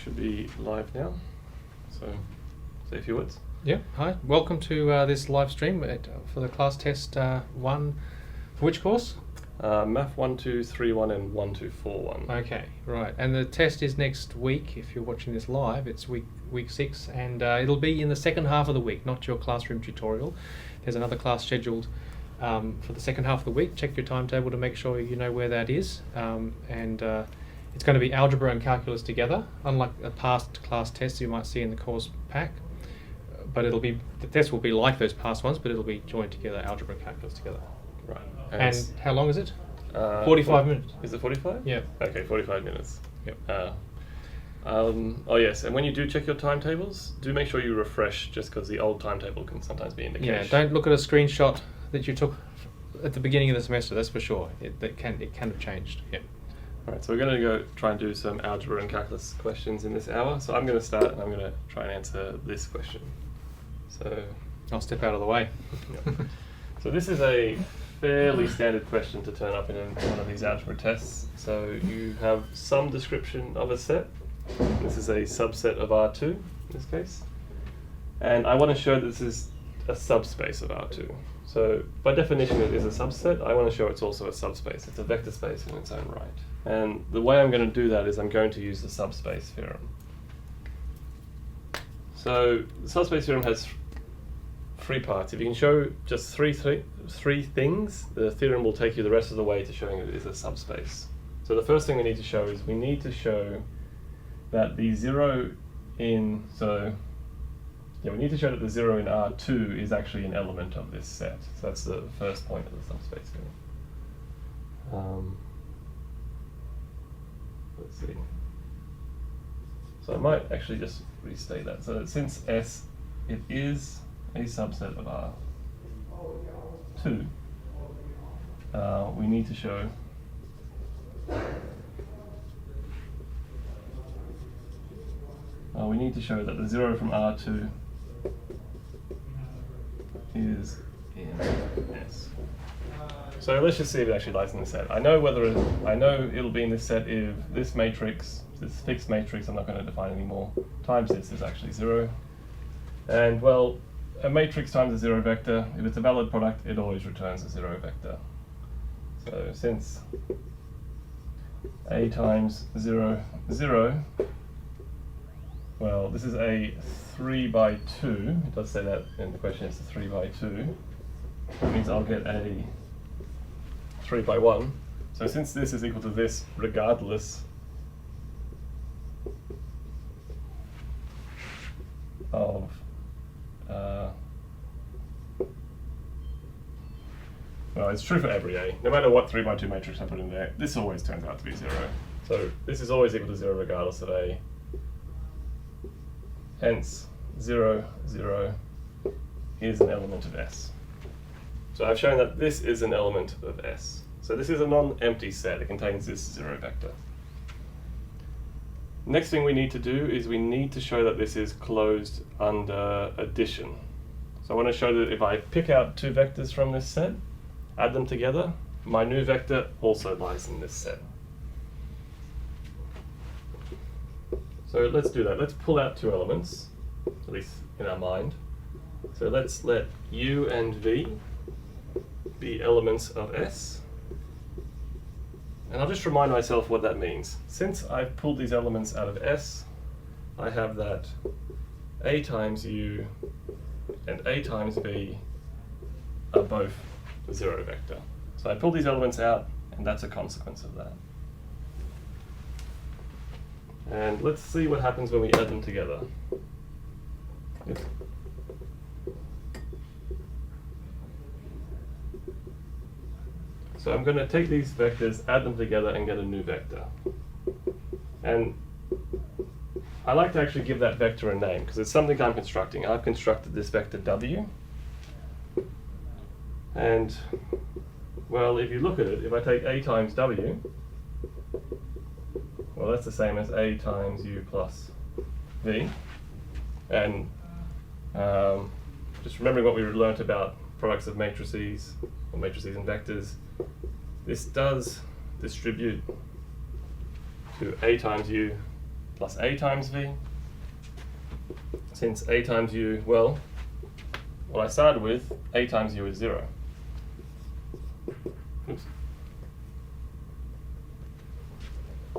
should be live now, so say a few words. Yeah, hi. Welcome to this live stream for the class test 1. For which course? Math1231 and 1241. Okay, right. And the test is next week. If you're watching this live, it's week 6, and it'll be in the second half of the week, not your classroom tutorial. There's another class scheduled for the second half of the week. Check your timetable to make sure you know where that is. It's going to be algebra and calculus together, unlike a past class test you might see in the course pack. But the test will be like those past ones, but it'll be joined together, algebra and calculus together. Right. And how long is it? 45 minutes. Is it 45? Yeah. Okay, 45 minutes. Yep. Oh yes, and when you do check your timetables, do make sure you refresh, just because the old timetable can sometimes be indication. Yeah, don't look at a screenshot that you took at the beginning of the semester, that's for sure. It can have changed. Yeah. Alright, so we're going to go try and do some algebra and calculus questions in this hour. So I'm going to start and I'm going to try and answer this question. So I'll step out of the way. Yeah. So this is a fairly standard question to turn up in one of these algebra tests. So you have some description of a set. This is a subset of R2 in this case. And I want to show that this is a subspace of R2. So by definition it is a subset. I want to show it's also a subspace. It's a vector space in its own right. And the way I'm going to do that is I'm going to use the subspace theorem. So the subspace theorem has 3 parts. If you can show just three things, the theorem will take you the rest of the way to showing it is a subspace. So the first thing we need to show is we need to show that the 0 in, we need to show that the 0 in R2 is actually an element of this set. So that's the first point of the subspace theorem. Let's see. So I might actually just restate that. So that since S, it is a subset of R2, we need to show that the 0 from R2 is in S. So let's just see if it actually lies in the set. I know it'll be in this set if this matrix, this fixed matrix, I'm not going to define anymore, times this is actually 0. And well, a matrix times a 0 vector, if it's a valid product, it always returns a 0 vector. So since A times 0, 0, well, this is a 3 by 2. It does say that in the question, it's a 3 by 2. That means I'll get a 3 by 1. So since this is equal to this regardless of well, it's true for every A. No matter what 3 by 2 matrix I put in there, this always turns out to be 0. So this is always equal to 0 regardless of A. Hence, 0, 0 is an element of S. So I've shown that this is an element of S. So this is a non-empty set. It contains this 0 vector. Next thing we need to do is we need to show that this is closed under addition. So I want to show that if I pick out 2 vectors from this set, add them together, my new vector also lies in this set. So let's do that. Let's pull out 2 elements, at least in our mind. So let's let U and V be elements of S. And I'll just remind myself what that means. Since I've pulled these elements out of S, I have that A times U and A times V are both a 0 vector. So I pull these elements out, and that's a consequence of that. And let's see what happens when we add them together. So I'm going to take these vectors, add them together, and get a new vector. And I like to actually give that vector a name, because it's something I'm constructing. I've constructed this vector W. And, well, if you look at it, if I take A times W, well, that's the same as A times U plus V. And just remembering what we learnt about products of matrices, or matrices and vectors, this does distribute to A times U plus a times v. Since a times u, well, what I started with, a times u is 0. Oops.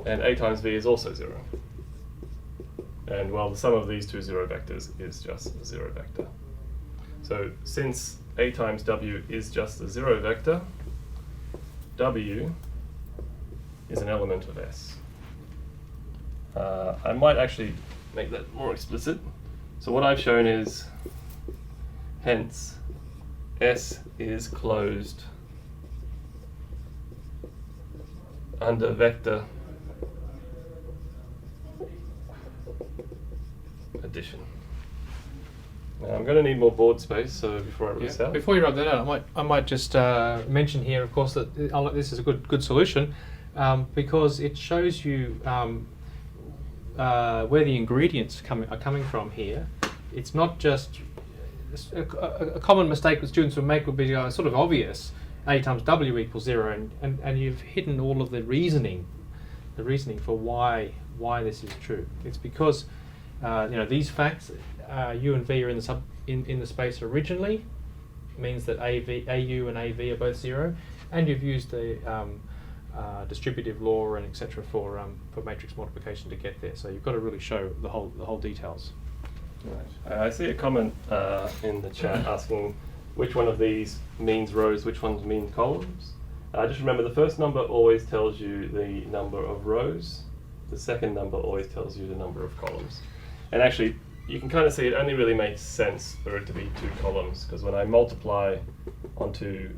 And a times v is also 0. And well, the sum of these two 0 vectors is just a 0 vector. So since a times w is just a 0 vector, w is an element of S. I might actually make that more explicit. So what I've shown is, hence, S is closed under vector addition. Now I'm going to need more board space, so before I write this out. Before you write that out, I might just mention here, of course, that this is a good solution because it shows you where the ingredients are coming from here. It's not just a common mistake that students would make would be sort of obvious. A times w equals 0, and you've hidden all of the reasoning for why this is true. It's because these facts, u and v are in the space originally, means that au and av are both 0, and you've used the distributive law and etc. for matrix multiplication to get there. So you've got to really show the whole details. Right. I see a comment in the chat asking which one of these means rows, which ones mean columns. Just remember, the first number always tells you the number of rows. The second number always tells you the number of columns. And actually, you can kind of see it only really makes sense for it to be 2 columns, because when I multiply onto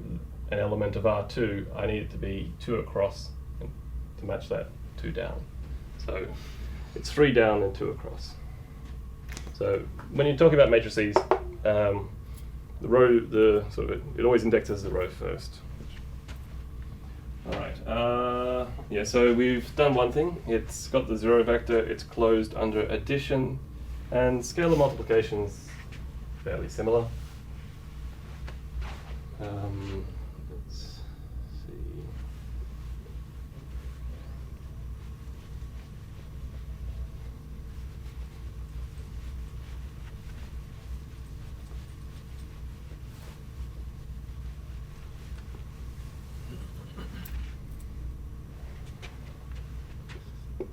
an element of R2, I need it to be 2 across to match that 2 down. So it's 3 down and 2 across. So when you're talking about matrices, it always indexes the row first. All right. Yeah. So we've done one thing. It's got the 0 vector. It's closed under addition, and scalar multiplication's fairly similar. Let's see.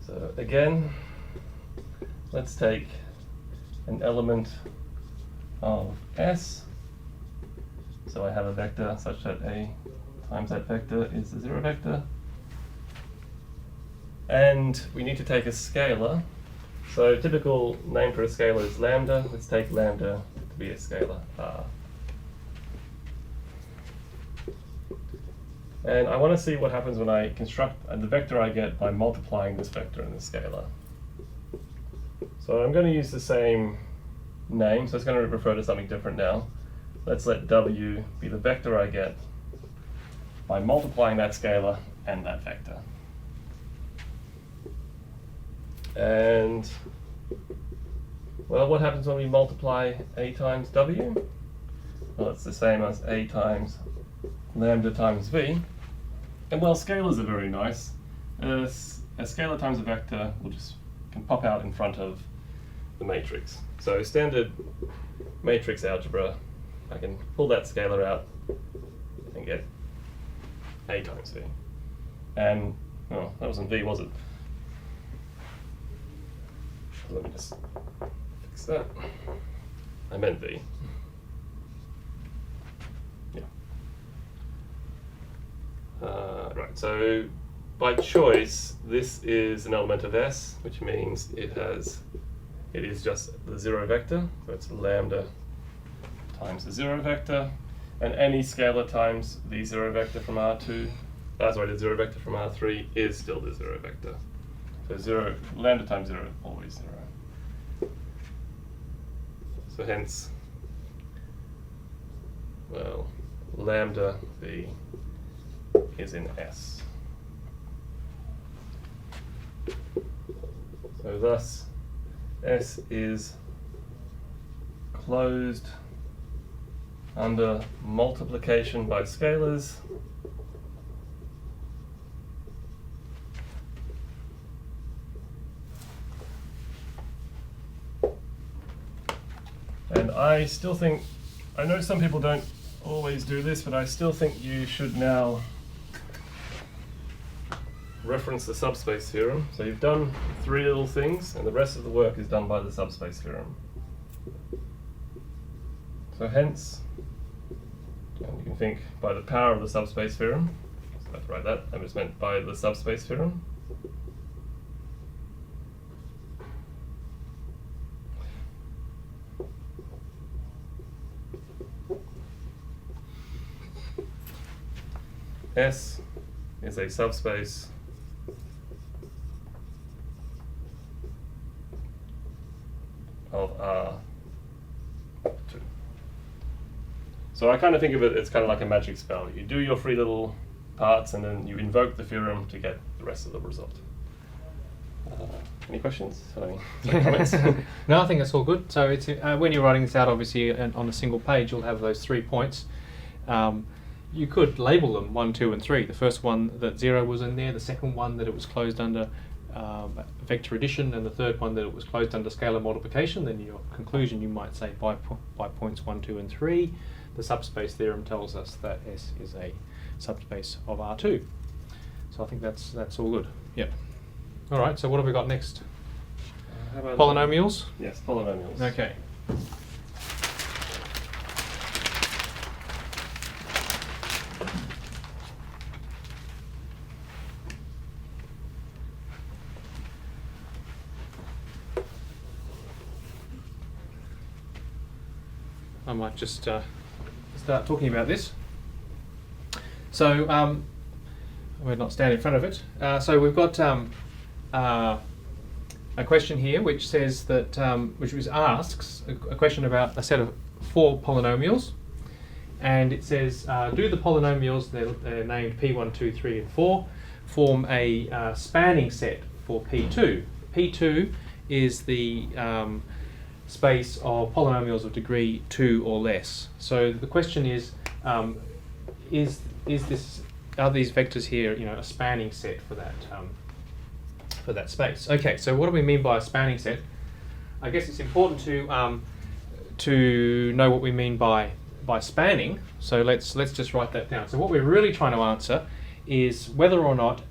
So again, let's take an element of S. So I have a vector such that A times that vector is the 0 vector. And we need to take a scalar. So typical name for a scalar is lambda. Let's take lambda to be a scalar R. And I want to see what happens when I construct the vector I get by multiplying this vector and the scalar. So I'm going to use the same name, so it's going to refer to something different now. Let's let W be the vector I get by multiplying that scalar and that vector. And, well, what happens when we multiply A times W? Well, it's the same as A times lambda times V. And well, scalars are very nice. A scalar times a vector can pop out in front of the matrix. So standard matrix algebra, I can pull that scalar out and get A times V. And, oh, that wasn't V, was it? Let me just fix that. I meant V. Yeah. Right, so by choice, this is an element of S, which means it is just the 0 vector, so it's lambda times the 0 vector, and any scalar times the 0 vector from R2, the 0 vector from R3 is still the 0 vector. So lambda times 0 is always 0. So hence, well, lambda V is in S. So thus, S is closed under multiplication by scalars And I still think, I know some people don't always do this, but I still think you should now reference the subspace theorem. So you've done 3 little things, and the rest of the work is done by the subspace theorem. So hence, and you can think by the power of the subspace theorem, so let's write that, and it's meant by the subspace theorem. S is a subspace of R2. So I kind of think of it, it's kind of like a magic spell. You do your 3 little parts and then you invoke the theorem to get the rest of the result. Any questions? Any comments? No, I think that's all good. So it's when you're writing this out, obviously, on a single page, you'll have those 3 points. You could label them 1, 2, and 3. The first one that 0 was in there, the second one that it was closed under vector addition, and the third one that it was closed under scalar multiplication. Then your conclusion, you might say by points 1, 2, and 3, the subspace theorem tells us that S is a subspace of R2. So I think that's all good. Yep. All right. So what have we got next? How about Polynomials. Yes, polynomials. Okay. I might just start talking about this. So we're not standing in front of it. So we've got a question here which says that which asks a question about a set of 4 polynomials, and it says do the polynomials, they're named P1, 2, 3, and 4, form a spanning set for P2. P2 is the space of polynomials of degree 2 or less. So the question is this, are these vectors here, a spanning set for that space? Okay, so what do we mean by a spanning set? I guess it's important to know what we mean by spanning. So let's just write that down. So what we're really trying to answer is whether or not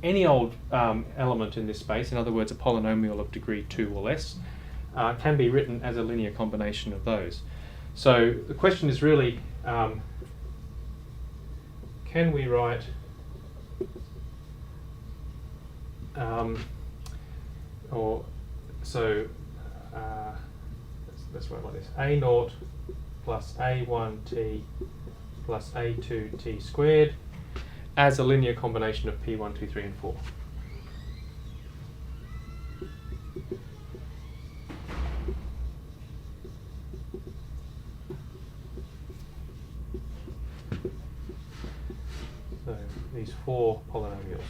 any old element in this space, in other words, a polynomial of degree 2 or less, can be written as a linear combination of those. So the question is really, can we write let's write like this: a0 plus a1t plus a2t squared as a linear combination of P1, 2, 3, and 4. So these 4 polynomials.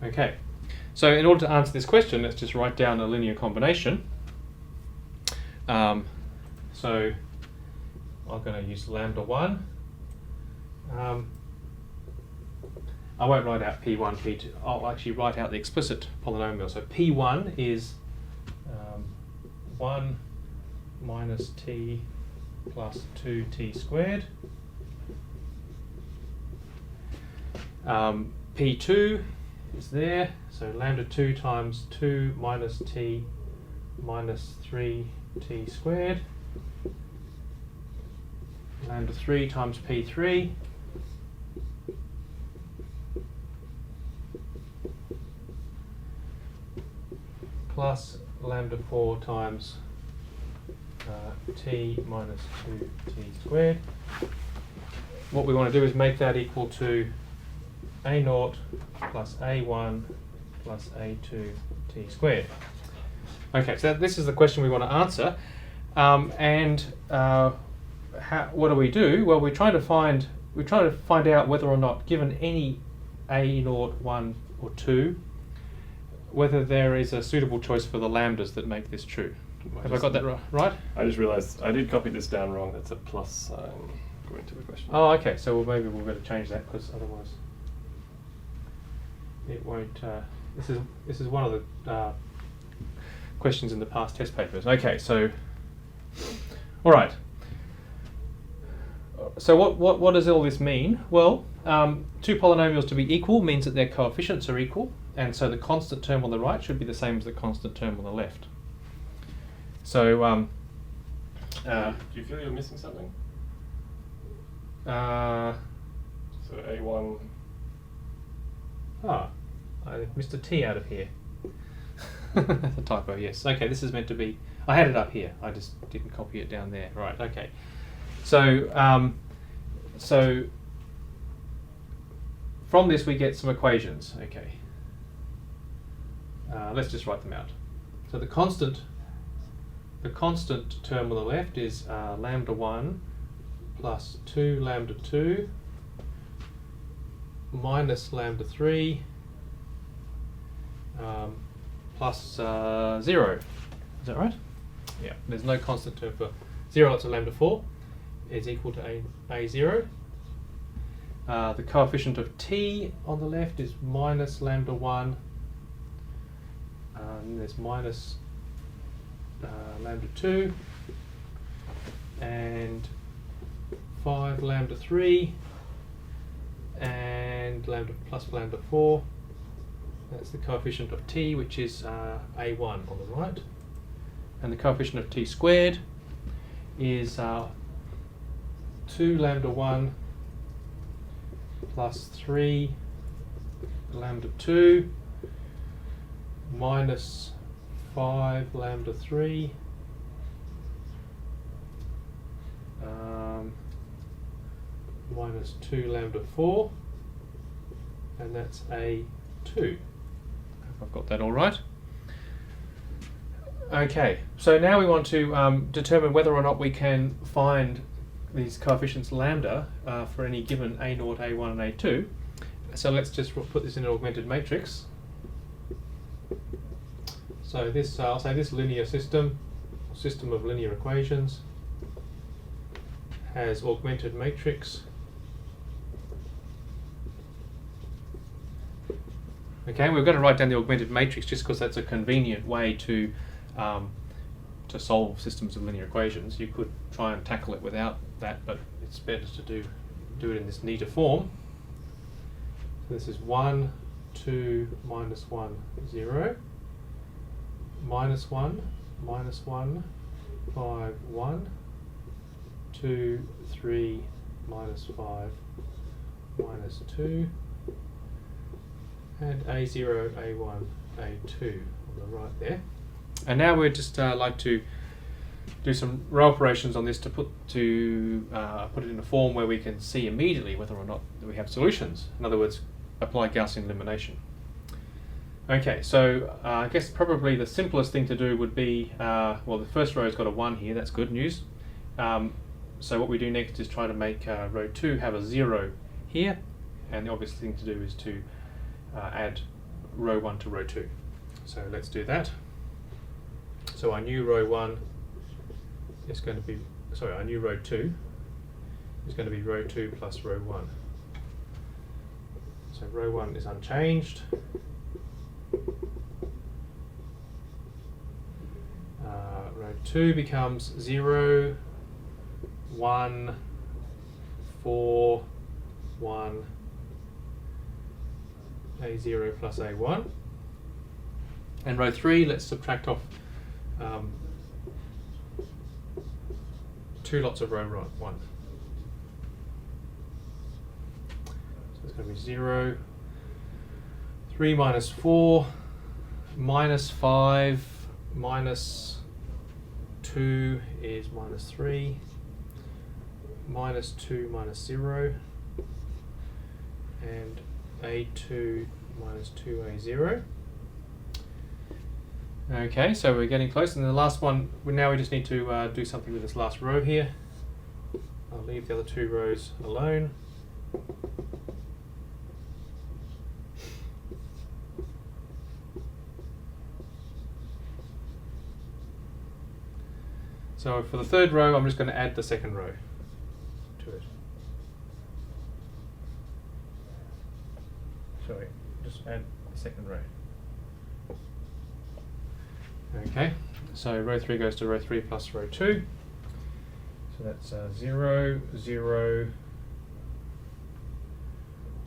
Okay, so in order to answer this question, let's just write down a linear combination. So I'm going to use lambda 1. I won't write out P1, P2. I'll actually write out the explicit polynomial. So P1 is 1 minus t plus 2t squared. P2 is there, so lambda 2 times 2 minus t minus 3t squared. Lambda 3 times P3 plus lambda 4 times t minus 2t squared. What we want to do is make that equal to a0 plus a1 plus a2 t squared. Okay, so this is the question we want to answer. What do we do? Well, we try to find out whether or not, given any a0, 1 or 2, whether there is a suitable choice for the lambdas that make this true. Have I got that right? I just realised I did copy this down wrong. That's a plus sign going to the question. Oh, okay. So maybe we'll better change that, because otherwise. it won't. This is one of the questions in the past test papers. Okay, so all right. So what does all this mean? Well, two polynomials to be equal means that their coefficients are equal, and so the constant term on the right should be the same as the constant term on the left. So do you feel you're missing something? So A1. I missed a T out of here. That's a typo, yes. Okay, this is meant to be, I had it up here, I just didn't copy it down there. Right, okay. So, so from this we get some equations, okay. Let's just write them out. So the constant term on the left is lambda 1 plus 2 lambda 2 minus lambda 3 plus 0. Is that right? Yeah, there's no constant term for 0 lots of lambda 4 is equal to A0. The coefficient of t on the left is minus lambda 1, and there's minus lambda 2, and 5 lambda 3, and lambda plus lambda 4. That's the coefficient of t, which is A1 on the right. And the coefficient of t squared is 2 lambda 1 plus 3 lambda 2 minus 5 lambda 3 minus 2 lambda 4, and that's A2. If I've got that all right. Okay, so now we want to determine whether or not we can find these coefficients lambda for any given A0, A1 and A2. So let's just put this in an augmented matrix. So this, I'll say this linear system of linear equations has augmented matrix. Okay, we're going to write down the augmented matrix just because that's a convenient way to solve systems of linear equations. You could try and tackle it without that, but it's better to do it in this neater form. So this is 1, 2, minus 1, 0, minus 1, minus 1, 5, 1, 2, 3, minus 5, minus 2, and A0, A1, A2 on the right there. And now we'd just like to do some row operations on this to put it in a form where we can see immediately whether or not we have solutions. In other words, apply Gaussian elimination. Okay, so I guess probably the simplest thing to do would be, well, the first row's got a 1 here, that's good news. So what we do next is try to make row 2 have a 0 here, and the obvious thing to do is to add row 1 to row 2. So let's do that. So our new row 1 is going to be, sorry, our new row 2 is going to be row 2 plus row 1. So row 1 is unchanged. Row 2 becomes 0, 1, 4, 1, A0 plus A1. And row 3, let's subtract off 2 lots of row 1. So it's going to be 0, 3 minus 4, minus 5, minus 2 is minus 3, minus 2 minus 0, and A2 minus 2A0. Okay, so we're getting close, and the last one, now we just need to do something with this last row here. I'll leave the other 2 rows alone. So for the third row, I'm just going to add the second row to it. Sorry, just add the second row. Okay, so row 3 goes to row 3 plus row 2. So that's 0, 0,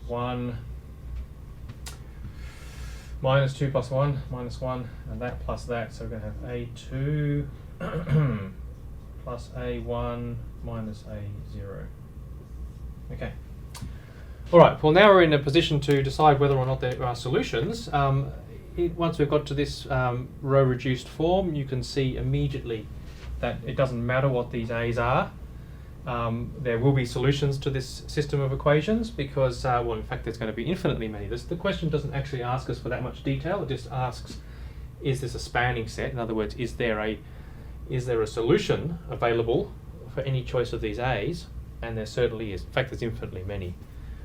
1, minus 2 plus 1, minus 1, and that plus that. So we're going to have A2 plus A1 minus A0. Okay. All right, well now we're in a position to decide whether or not there are solutions. Once we've got to this row reduced form, you can see immediately that it doesn't matter what these A's are. There will be solutions to this system of equations because, well, in fact, there's going to be infinitely many. The question doesn't actually ask us for that much detail. It just asks, is this a spanning set? In other words, is there a solution available for any choice of these A's? And there certainly is. In fact, there's infinitely many.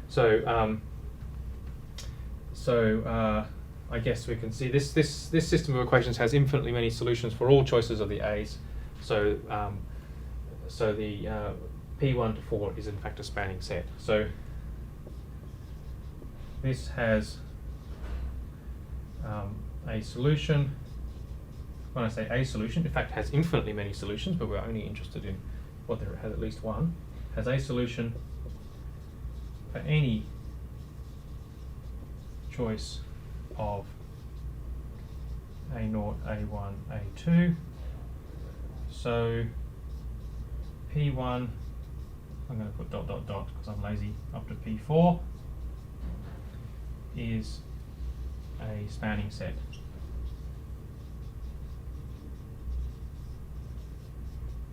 So, I guess we can see this system of equations has infinitely many solutions for all choices of the A's. So, the P1 to 4 is in fact a spanning set. So this has a solution. When I say a solution, in fact has infinitely many solutions, but we're only interested in what there has at least one. Has a solution for any choice of A0, A1, A2. So P1, I'm going to put dot dot dot because I'm lazy, up to P4 is a spanning set.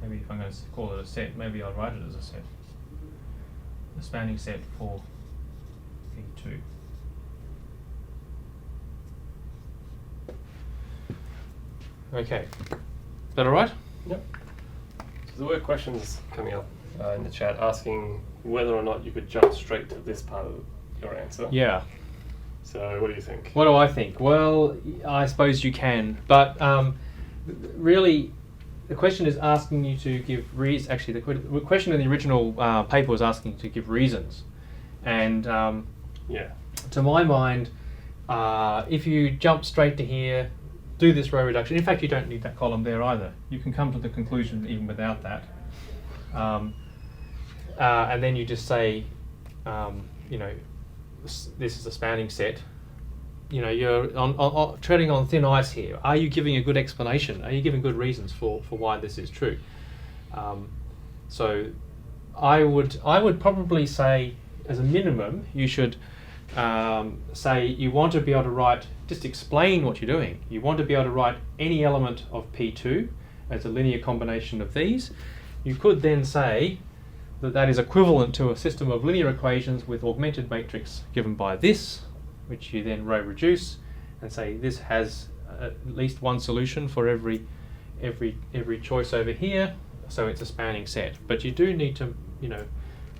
Maybe if I'm going to call it a set, maybe I'll write it as a set. A spanning set for P2. Okay, is that all right? Yep. So there were questions coming up in the chat asking whether or not you could jump straight to this part of your answer. Yeah. So what do you think? What do I think? Well, I suppose you can, but really, the question is asking you to give reasons. Actually, the question in the original paper was asking you to give reasons, and yeah, to my mind, if you jump straight to here, do this row reduction. In fact, you don't need that column there either. You can come to the conclusion even without that, and then you just say, you know, this is a spanning set. You know, you're on treading on thin ice here. Are you giving a good explanation? Are you giving good reasons for why this is true? So I would probably say, as a minimum, you should say you want to be able to write, just explain what you're doing. You want to be able to write any element of P2 as a linear combination of these. You could then say that that is equivalent to a system of linear equations with augmented matrix given by this, which you then row reduce and say this has at least one solution for every choice over here, so it's a spanning set. But you do need to, you know,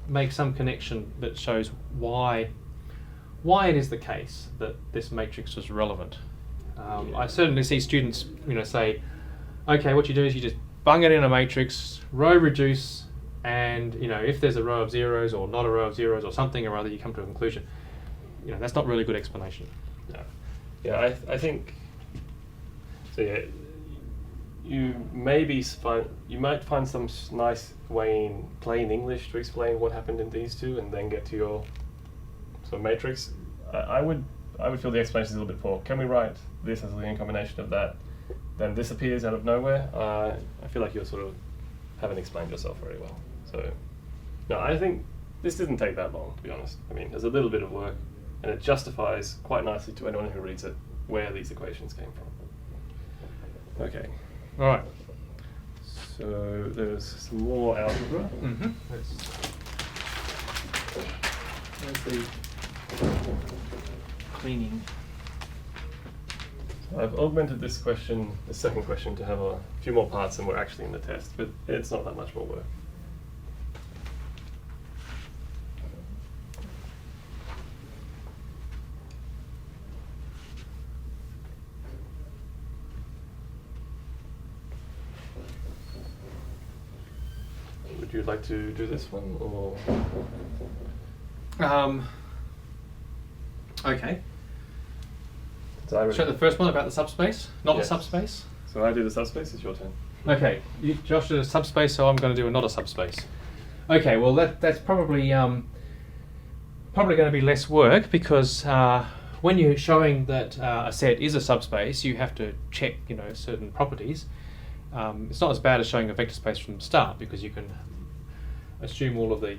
make some connection that shows why it is the case that this matrix is relevant. I certainly see students, you know, say, okay, what you do is you just bung it in a matrix, row reduce, and you know, if there's a row of zeros or not a row of zeros or something or other, you come to a conclusion. You know, that's not really good explanation. No. Yeah, I think so. Yeah, you might find some nice way in plain English to explain what happened in these two, and then get to your matrix. I would feel the explanation is a little bit poor. Can we write this as a linear combination of that? Then this appears out of nowhere. I feel like you sort of haven't explained yourself very well. So, no, I think this didn't take that long, to be honest. I mean, there's a little bit of work, and it justifies quite nicely to anyone who reads it where these equations came from. Okay. All right. So there's some more algebra. Mm-hmm. There's the Cleaning. I've augmented this question, the second question, to have a few more parts than were actually in the test, but it's not that much more work. Would you like to do this one, or? Okay. Show the first one about the subspace, not Yes. the subspace. So I do the subspace, it's your turn. Okay, Josh did a subspace, so I'm going to do a not a subspace. Okay, well that's probably going to be less work because when you're showing that a set is a subspace, you have to check certain properties. It's not as bad as showing a vector space from the start because you can assume all of the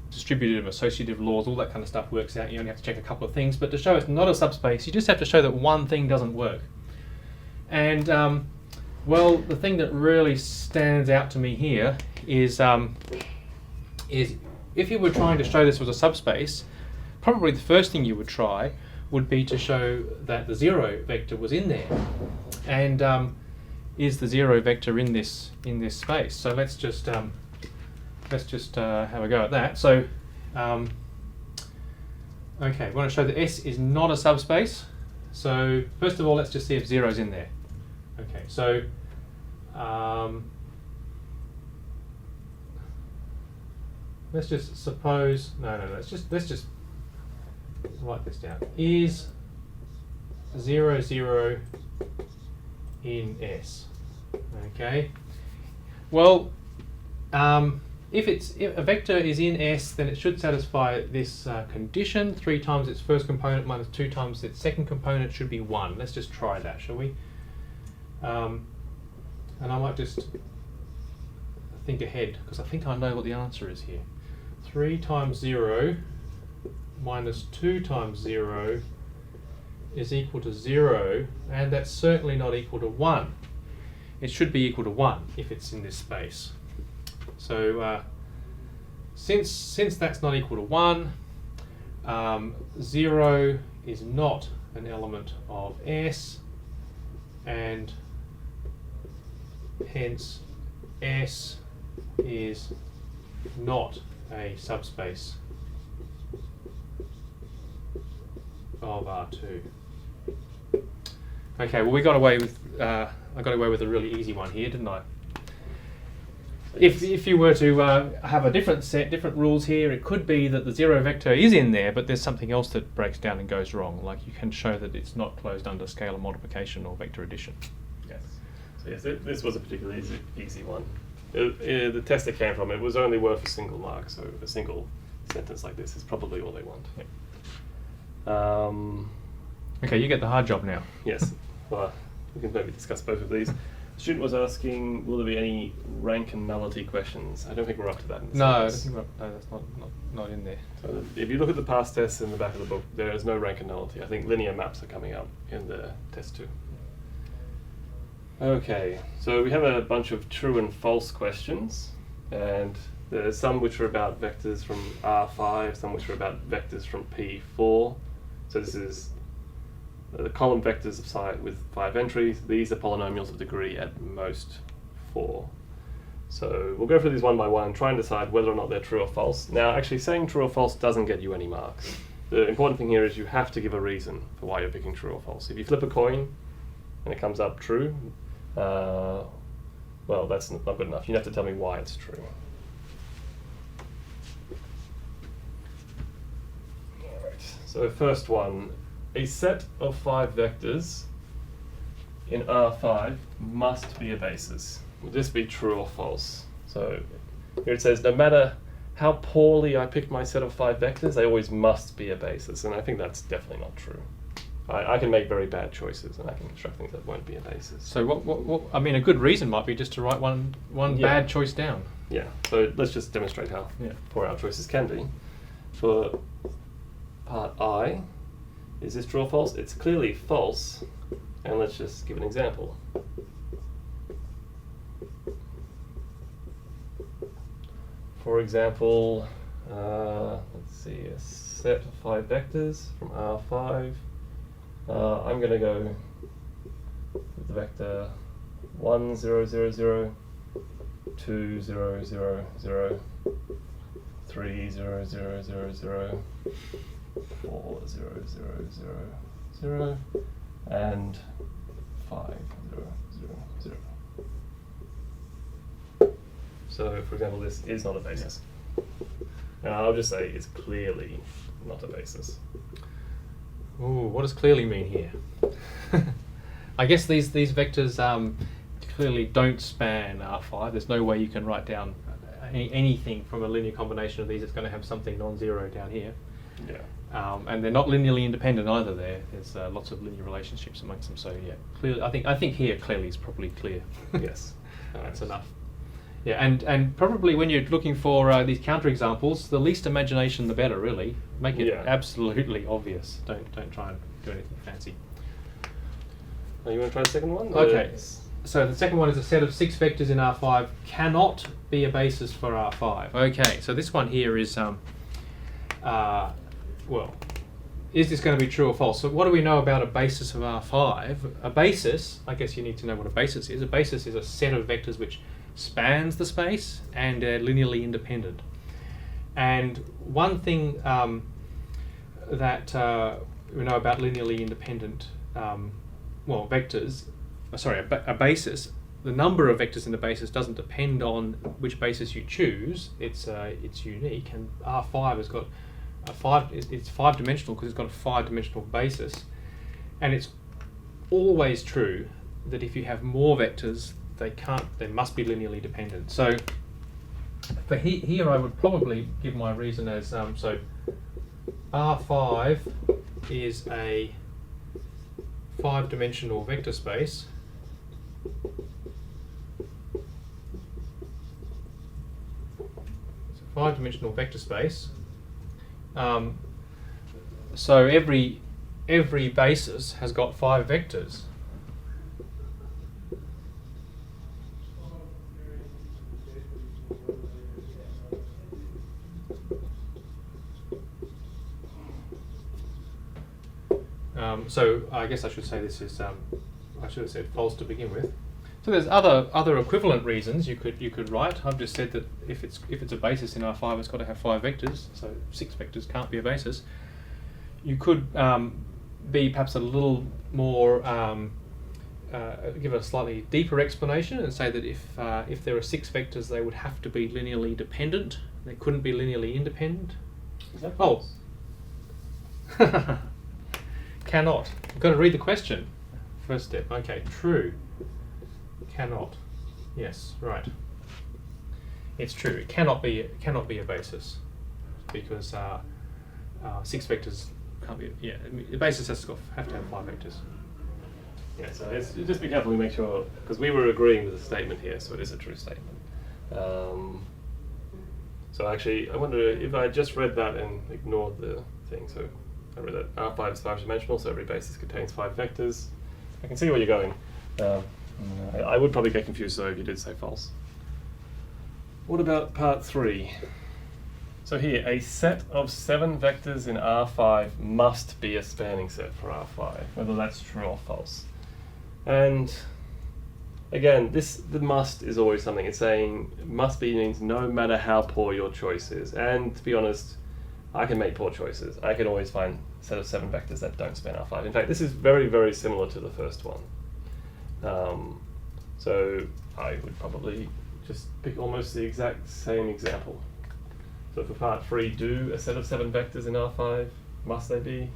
distributive and associative laws, all that kind of stuff works out. You only have to check a couple of things, but to show it's not a subspace, you just have to show that one thing doesn't work. And well, the thing that really stands out to me here is if you were trying to show this was a subspace, probably the first thing you would try would be to show that the 0 vector was in there. And is the 0 vector in this space? So let's just have a go at that. So okay, we want to show that S is not a subspace. So first of all, let's just see if 0 is in there. Okay, so let's just suppose let's just write this down. Is 0, 0 in S? Okay. Well, if a vector is in S, then it should satisfy this condition. 3 times its first component minus 2 times its second component should be 1. Let's just try that, shall we? And I might just think ahead, because I think I know what the answer is here. 3 times 0 minus 2 times 0 is equal to 0, and that's certainly not equal to 1. It should be equal to 1 if it's in this space. So since that's not equal to 1, 0 is not an element of S, and hence S is not a subspace of R2. Okay, well we got away with I got away with a really easy one here, didn't I? If you were to have a different rules here, it could be that the 0 vector is in there, but there's something else that breaks down and goes wrong. Like you can show that it's not closed under scalar multiplication or vector addition. Yes. So yes, this was a particularly easy one. The test it came from, it was only worth a single mark, so a single sentence like this is probably all they want. Yeah. Okay, you get the hard job now. Yes. Well, we can maybe discuss both of these. The student was asking, will there be any rank and nullity questions? I don't think we're up to that in the syllabus. No, that's not in there. So if you look at the past tests in the back of the book, there is no rank and nullity. I think linear maps are coming up in the test too. Okay, so we have a bunch of true and false questions, and there's some which are about vectors from R5, some which are about vectors from P4. So this is the column vectors of site with 5 entries. These are polynomials of degree at most 4. So we'll go through these one by one and try and decide whether or not they're true or false. Now, actually saying true or false doesn't get you any marks. The important thing here is you have to give a reason for why you're picking true or false. If you flip a coin and it comes up true, well, that's not good enough. You have to tell me why it's true. Alright, so first one. A set of 5 vectors in R5 must be a basis. Will this be true or false? So here it says, no matter how poorly I picked my set of 5 vectors, they always must be a basis. And I think that's definitely not true. I can make very bad choices, and I can construct things that won't be a basis. So what I mean, a good reason might be just to write one bad choice down. Yeah, so let's just demonstrate how poor our choices can be. For part I, is this true or false? It's clearly false, and let's just give an example. For example, let's see, a set of 5 vectors from R5. I'm going to go with the vector 1, 0, 0, 0, 2, 0, 0, 0, 3, 0, 0, 0, 0, 4, 0, 0, 0, 0, and 5, 0, 0, 0. So, for example, this is not a basis. And I'll just say it's clearly not a basis. Ooh, what does clearly mean here? I guess these vectors clearly don't span R5. There's no way you can write down anything from a linear combination of these that's going to have something non-zero down here. Yeah. And they're not linearly independent either. There's lots of linear relationships amongst them. So yeah, clearly, I think here clearly is probably clear. Yes. That's enough. Yeah, and probably when you're looking for these counterexamples, the least imagination the better. Really, make it absolutely obvious. Don't try and do anything fancy. Now you want to try the second one? Okay. So the second one is a set of 6 vectors in R5 cannot be a basis for R5. Okay, so this one here is well, is this going to be true or false? So what do we know about a basis of R5? A basis, I guess you need to know what a basis is. A basis is a set of vectors which spans the space and are linearly independent. And one thing that we know about linearly independent vectors, a basis, the number of vectors in the basis doesn't depend on which basis you choose. It's unique, and R5 has got it's 5-dimensional because it's got a 5-dimensional basis, and it's always true that if you have more vectors, they must be linearly dependent. So for here I would probably give my reason as so R5 is a 5-dimensional vector space it's a 5-dimensional vector space. So every basis has got 5 vectors. So I guess I should say this is I should have said false to begin with. So there's other equivalent reasons you could write. I've just said that if it's a basis in R5, it's got to have 5 vectors. So 6 vectors can't be a basis. You could be perhaps a little more give a slightly deeper explanation and say that if there are 6 vectors, they would have to be linearly dependent. They couldn't be linearly independent. Is that false? Cannot. You've got to read the question. First step. Okay, true. Cannot. Yes, right. It's true. It cannot be a basis because 6 vectors can't be. Yeah, the basis has to have 5 vectors. Yeah. So just be careful. We make sure because we were agreeing with the statement here, so it is a true statement. So actually, I wonder if I just read that and ignored the thing. So I read that R5 is 5-dimensional, so every basis contains 5 vectors. I can see where you're going. I would probably get confused though if you did say false. What about part 3? So here, a set of 7 vectors in R5 must be a spanning set for R5, whether that's true or false. And again, the must is always something. It's saying must be means no matter how poor your choice is. And to be honest, I can make poor choices. I can always find a set of 7 vectors that don't span R5. In fact, this is very, very similar to the first one. So I would probably just pick almost the exact same example. So for part 3, do a set of 7 vectors in R5, must they be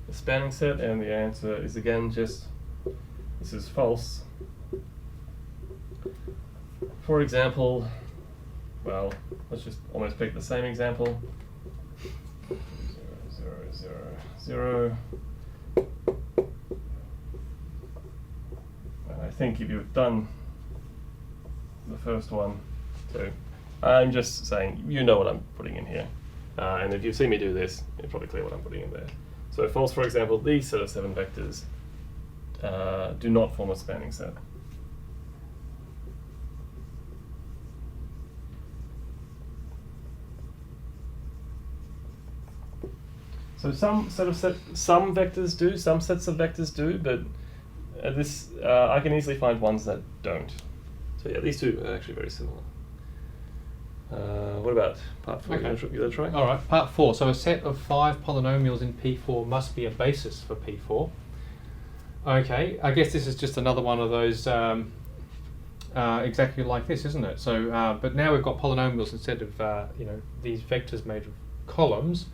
a spanning set? And the answer is again just, this is false. For example, well, let's just almost pick the same example. 0, 0, 0, 0. And I think if you've done the first one, so I'm just saying, you know what I'm putting in here. And if you see me do this, it's probably clear what I'm putting in there. So false, for example, these set of 7 vectors do not form a spanning set. So some vectors do, some sets of vectors do, but I can easily find ones that don't. So yeah, these two are actually very similar. What about part 4? Okay. You want to try? All right, part 4. So a set of 5 polynomials in P4 must be a basis for P4. Okay, I guess this is just another one of those exactly like this, isn't it? So, but now we've got polynomials instead of these vectors made of columns.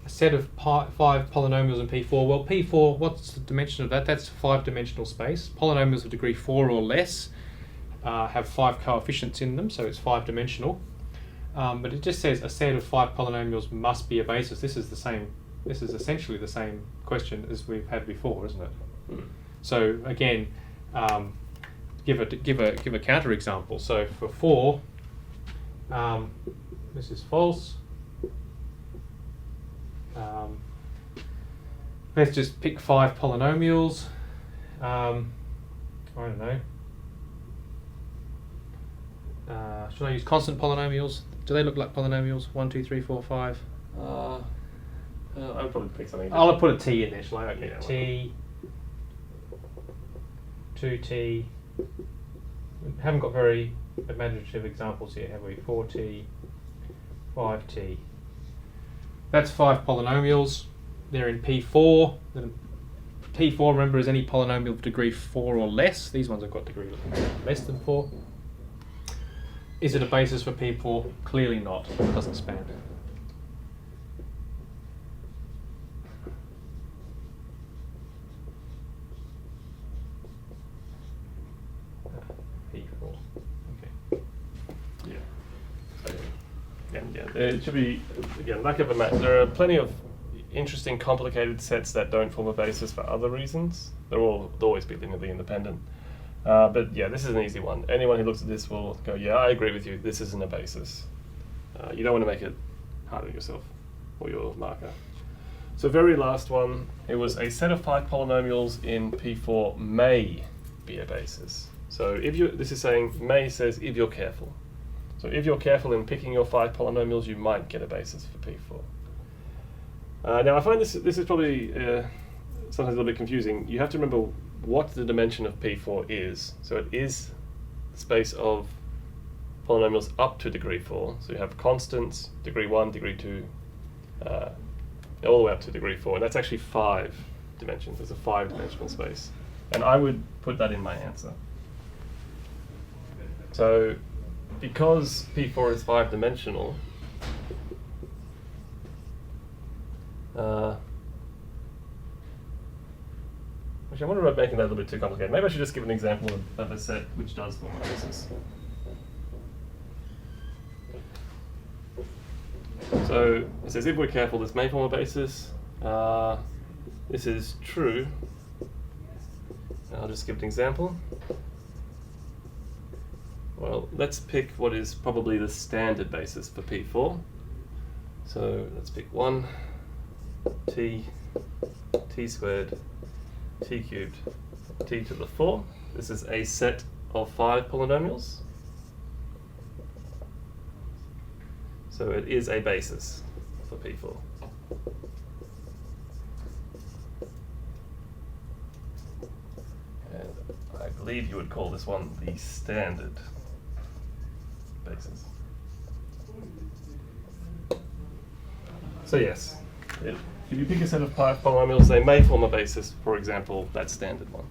a set of 5 polynomials in P4. Well, P4, what's the dimension of that? That's 5-dimensional space. Polynomials of degree 4 or less have 5 coefficients in them, so it's 5-dimensional. But it just says a set of 5 polynomials must be a basis. This is essentially the same question as we've had before, isn't it? Mm. So again, give a counter example. So for 4, this is false. Let's just pick 5 polynomials. I don't know. Should I use constant polynomials? Do they look like polynomials? 1, 2, 3, 4, 5. I'll probably pick something. I'll put a t in there, shall I? Okay. Yeah, T, 2t. We haven't got very imaginative examples here, have we? 4t, 5t. That's 5 polynomials. They're in P4. P4, remember, is any polynomial of degree 4 or less. These ones have got degree less than 4. Is it a basis for P4? Clearly not. It doesn't span. P4. Okay. Yeah. So, yeah, it should be, again, lack of a match. There are plenty of interesting, complicated sets that don't form a basis for other reasons. They'll always be linearly independent. But yeah, this is an easy one. Anyone who looks at this will go, yeah, I agree with you, this isn't a basis. You don't want to make it hard on yourself or your marker. So very last one, it was a set of 5 polynomials in P4 may be a basis. So this is saying, may says if you're careful. So if you're careful in picking your 5 polynomials, you might get a basis for P4. Now I find this is probably sometimes a little bit confusing. You have to remember what the dimension of P4 is. So it is the space of polynomials up to degree 4. So you have constants, degree 1, degree 2, all the way up to degree 4. And that's actually 5 dimensions. It's a 5-dimensional space. And I would put that in my answer. So because P4 is 5-dimensional, actually, I wonder about making that a little bit too complicated. Maybe I should just give an example of a set which does form a basis. So it says if we're careful, this may form a basis. This is true. I'll just give an example. Well, let's pick what is probably the standard basis for P4. So let's pick 1, t squared, t cubed, t to the 4. This is a set of 5 polynomials. So it is a basis for P4. And I believe you would call this one the standard basis. So yes, if you pick a set of 5 polynomials, they may form a basis, for example, that standard one.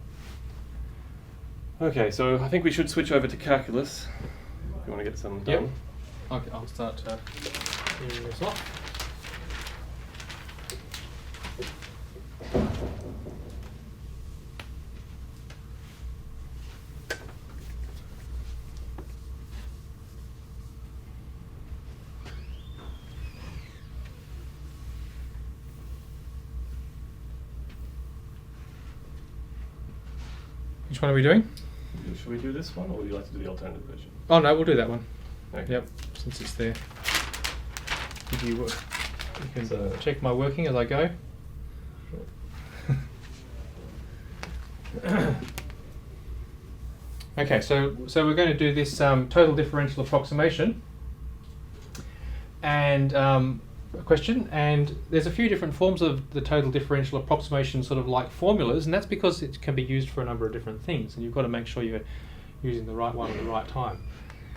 Okay, so I think we should switch over to calculus if you want to get some done. Yep. Okay, I'll start clearing this off. Which one are we doing? Should we do this one, or would you like to do the alternative version? Oh no, we'll do that one. Okay. Yep, since it's there. You can check my working as I go. Okay, so we're going to do this total differential approximation and a question, and there's a few different forms of the total differential approximation, sort of like formulas, and that's because it can be used for a number of different things, and you've got to make sure you're using the right one at the right time.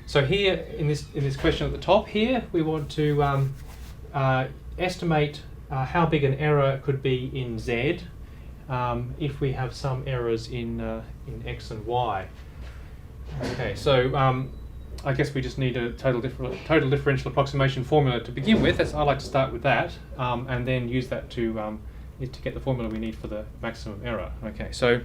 So here in this question at the top here, we want to estimate how big an error could be in Z if we have some errors in X and Y. Okay, so I guess we just need a total differential approximation formula to begin with. I like to start with that, and then use that to get the formula we need for the maximum error. Okay, so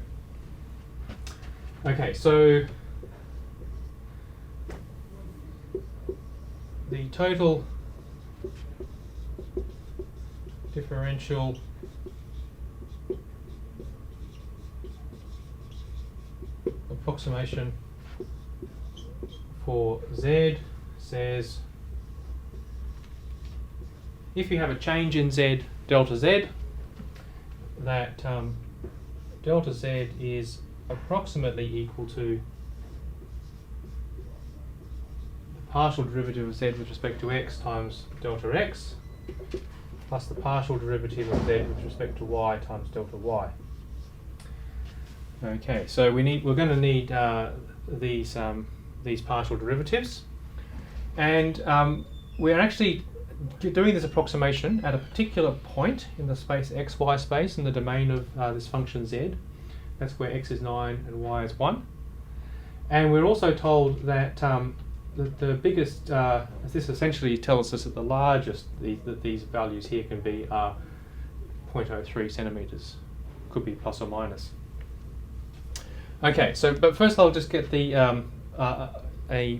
the total differential approximation for Z says if you have a change in Z, delta Z, that delta Z is approximately equal to the partial derivative of Z with respect to X times delta X plus the partial derivative of Z with respect to Y times delta Y. Okay, so we're going to need these partial derivatives, and we're actually doing this approximation at a particular point in the space xy space in the domain of this function z. That's where x is 9 and y is 1. And we're also told that the biggest, this essentially tells us that the largest that these values here can be are 0.03 centimeters. Could be plus or minus. Okay, so but first I'll just get the a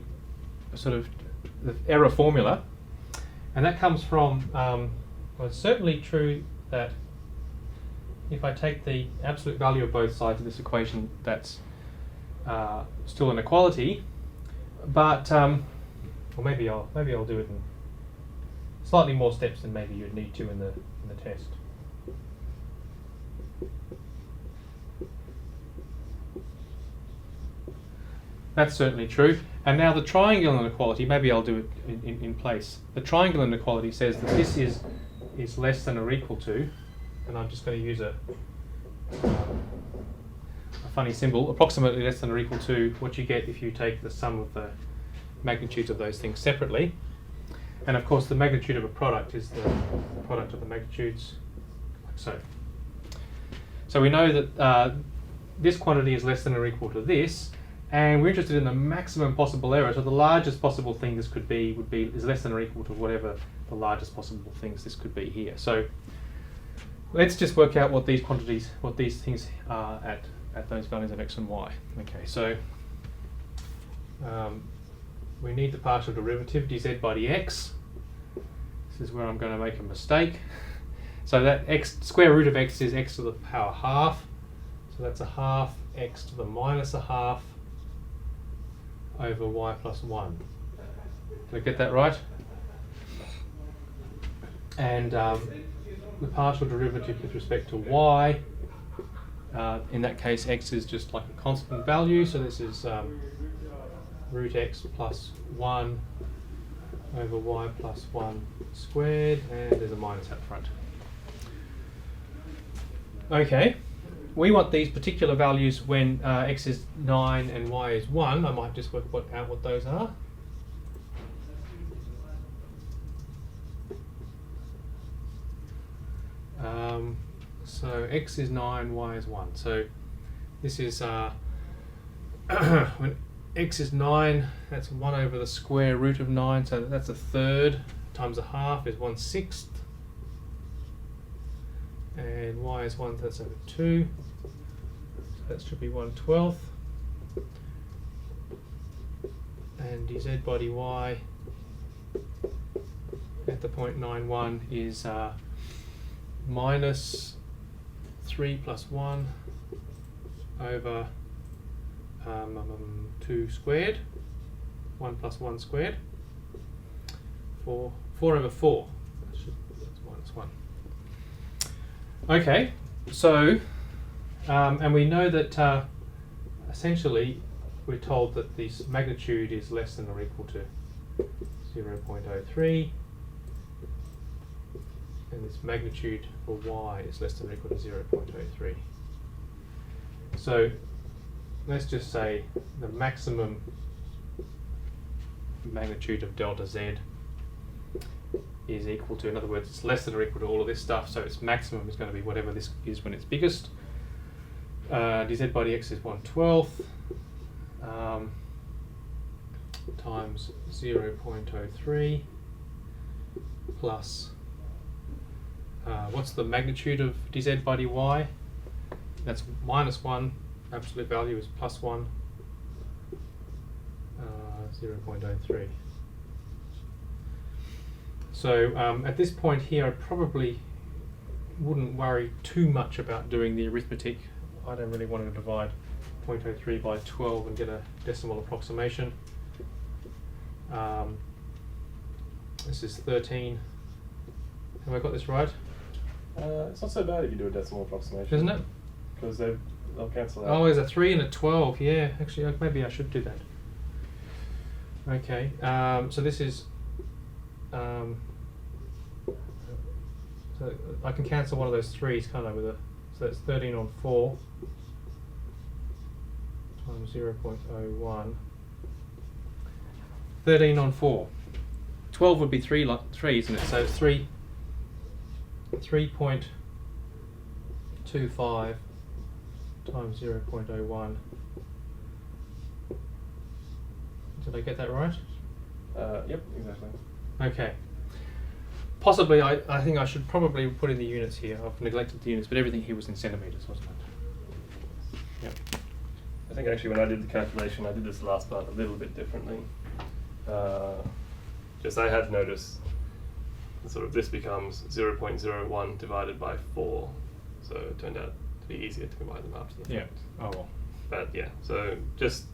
sort of the error formula, and that comes from well, it's certainly true that if I take the absolute value of both sides of this equation, that's still an equality, but or maybe I'll do it in slightly more steps than maybe you'd need to in the test. That's certainly true. And now the triangle inequality, maybe I'll do it in place. The triangle inequality says that this is less than or equal to, and I'm just going to use a funny symbol, approximately less than or equal to what you get if you take the sum of the magnitudes of those things separately. And of course the magnitude of a product is the product of the magnitudes, like so. So we know that this quantity is less than or equal to this, and we're interested in the maximum possible error. So the largest possible thing this could be is less than or equal to whatever the largest possible things this could be here. So let's just work out what these quantities, what these things are at those values of x and y. Okay, so we need the partial derivative dz by dx. This is where I'm going to make a mistake. So that x, square root of x is x to the power half. So that's a half x to the minus a half over y plus 1. Did I get that right? And the partial derivative with respect to y, in that case x is just like a constant value, so this is root x plus 1 over y plus 1 squared, and there's a minus out front. Okay, we want these particular values when x is 9 and y is 1. I might just work out what those are. So x is 9, y is 1. So this is when x is 9, that's 1 over the square root of 9, so that's a third, times a half is 1/6. And y is 1, that's over 2. So that should be 1/12. And dz by dy at the point 91 is minus 3 plus 1 over 2 squared, 1 plus 1 squared, 4 over 4. That's minus 1. Okay, so and we know that essentially we're told that this magnitude is less than or equal to 0.03, and this magnitude for y is less than or equal to 0.03. So let's just say the maximum magnitude of delta z is equal to, in other words, it's less than or equal to all of this stuff, so its maximum is going to be whatever this is when it's biggest. Dz by dx is 1/12. times 0.03 plus, what's the magnitude of dz by dy? That's minus 1, absolute value is plus 1, 0.03. So at this point here, I probably wouldn't worry too much about doing the arithmetic. I don't really want to divide 0.03 by 12 and get a decimal approximation. This is 13. Have I got this right? It's not so bad if you do a decimal approximation. Isn't it? Because they'll cancel out. Oh, there's a 3 and a 12. Yeah, actually, maybe I should do that. Okay, so this is... so I can cancel one of those 3's, can't I? So that's 13 on 4 times 0.01. 13 on 4. 12 would be 3, isn't it? So it's 3.25 times 0.01. Did I get that right? Yep, exactly. Okay. Possibly, I think I should probably put in the units here. I've neglected the units, but everything here was in centimetres, wasn't it? Yep. I think actually when I did the calculation, I did this last part a little bit differently. Just I had noticed sort of this becomes 0.01 divided by 4. So it turned out to be easier to combine them after the fact. Oh well. But yeah, so just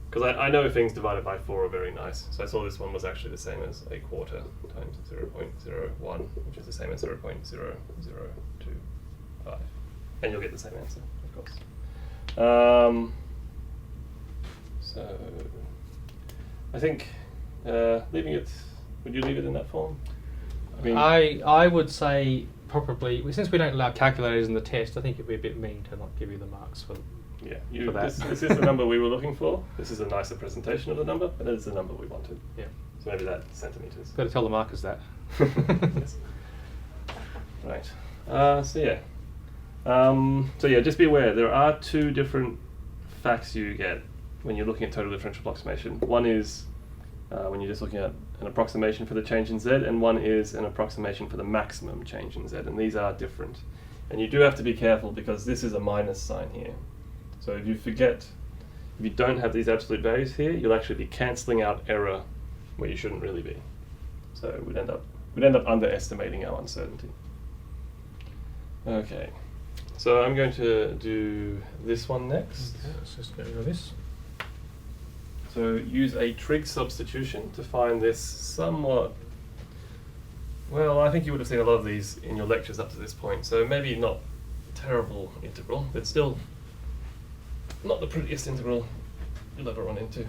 because I know things divided by 4 are very nice. So I saw this one was actually the same as a quarter times 0.01, which is the same as 0.0025. And you'll get the same answer, of course. So I think leaving it, would you leave it in that form? I mean, I would say probably, since we don't allow calculators in the test, I think it'd be a bit mean to not give you the marks for yeah, for that. this is the number we were looking for. This is a nicer presentation of the number, but it's the number we wanted. Yeah. So maybe that centimetres. Got to tell the markers that. Yes. Right. So yeah, just be aware there are 2 different facts you get when you're looking at total differential approximation. One is when you're just looking at an approximation for the change in z, and one is an approximation for the maximum change in z, and these are different. And you do have to be careful because this is a minus sign here. So if you don't have these absolute values here, you'll actually be cancelling out error where you shouldn't really be. So we'd end up underestimating our uncertainty. Okay, so I'm going to do this one next. Okay, let's just get rid of this. So use a trig substitution to find this somewhat, well, I think you would have seen a lot of these in your lectures up to this point, so maybe not terrible integral, but still not the prettiest integral you'll ever run into.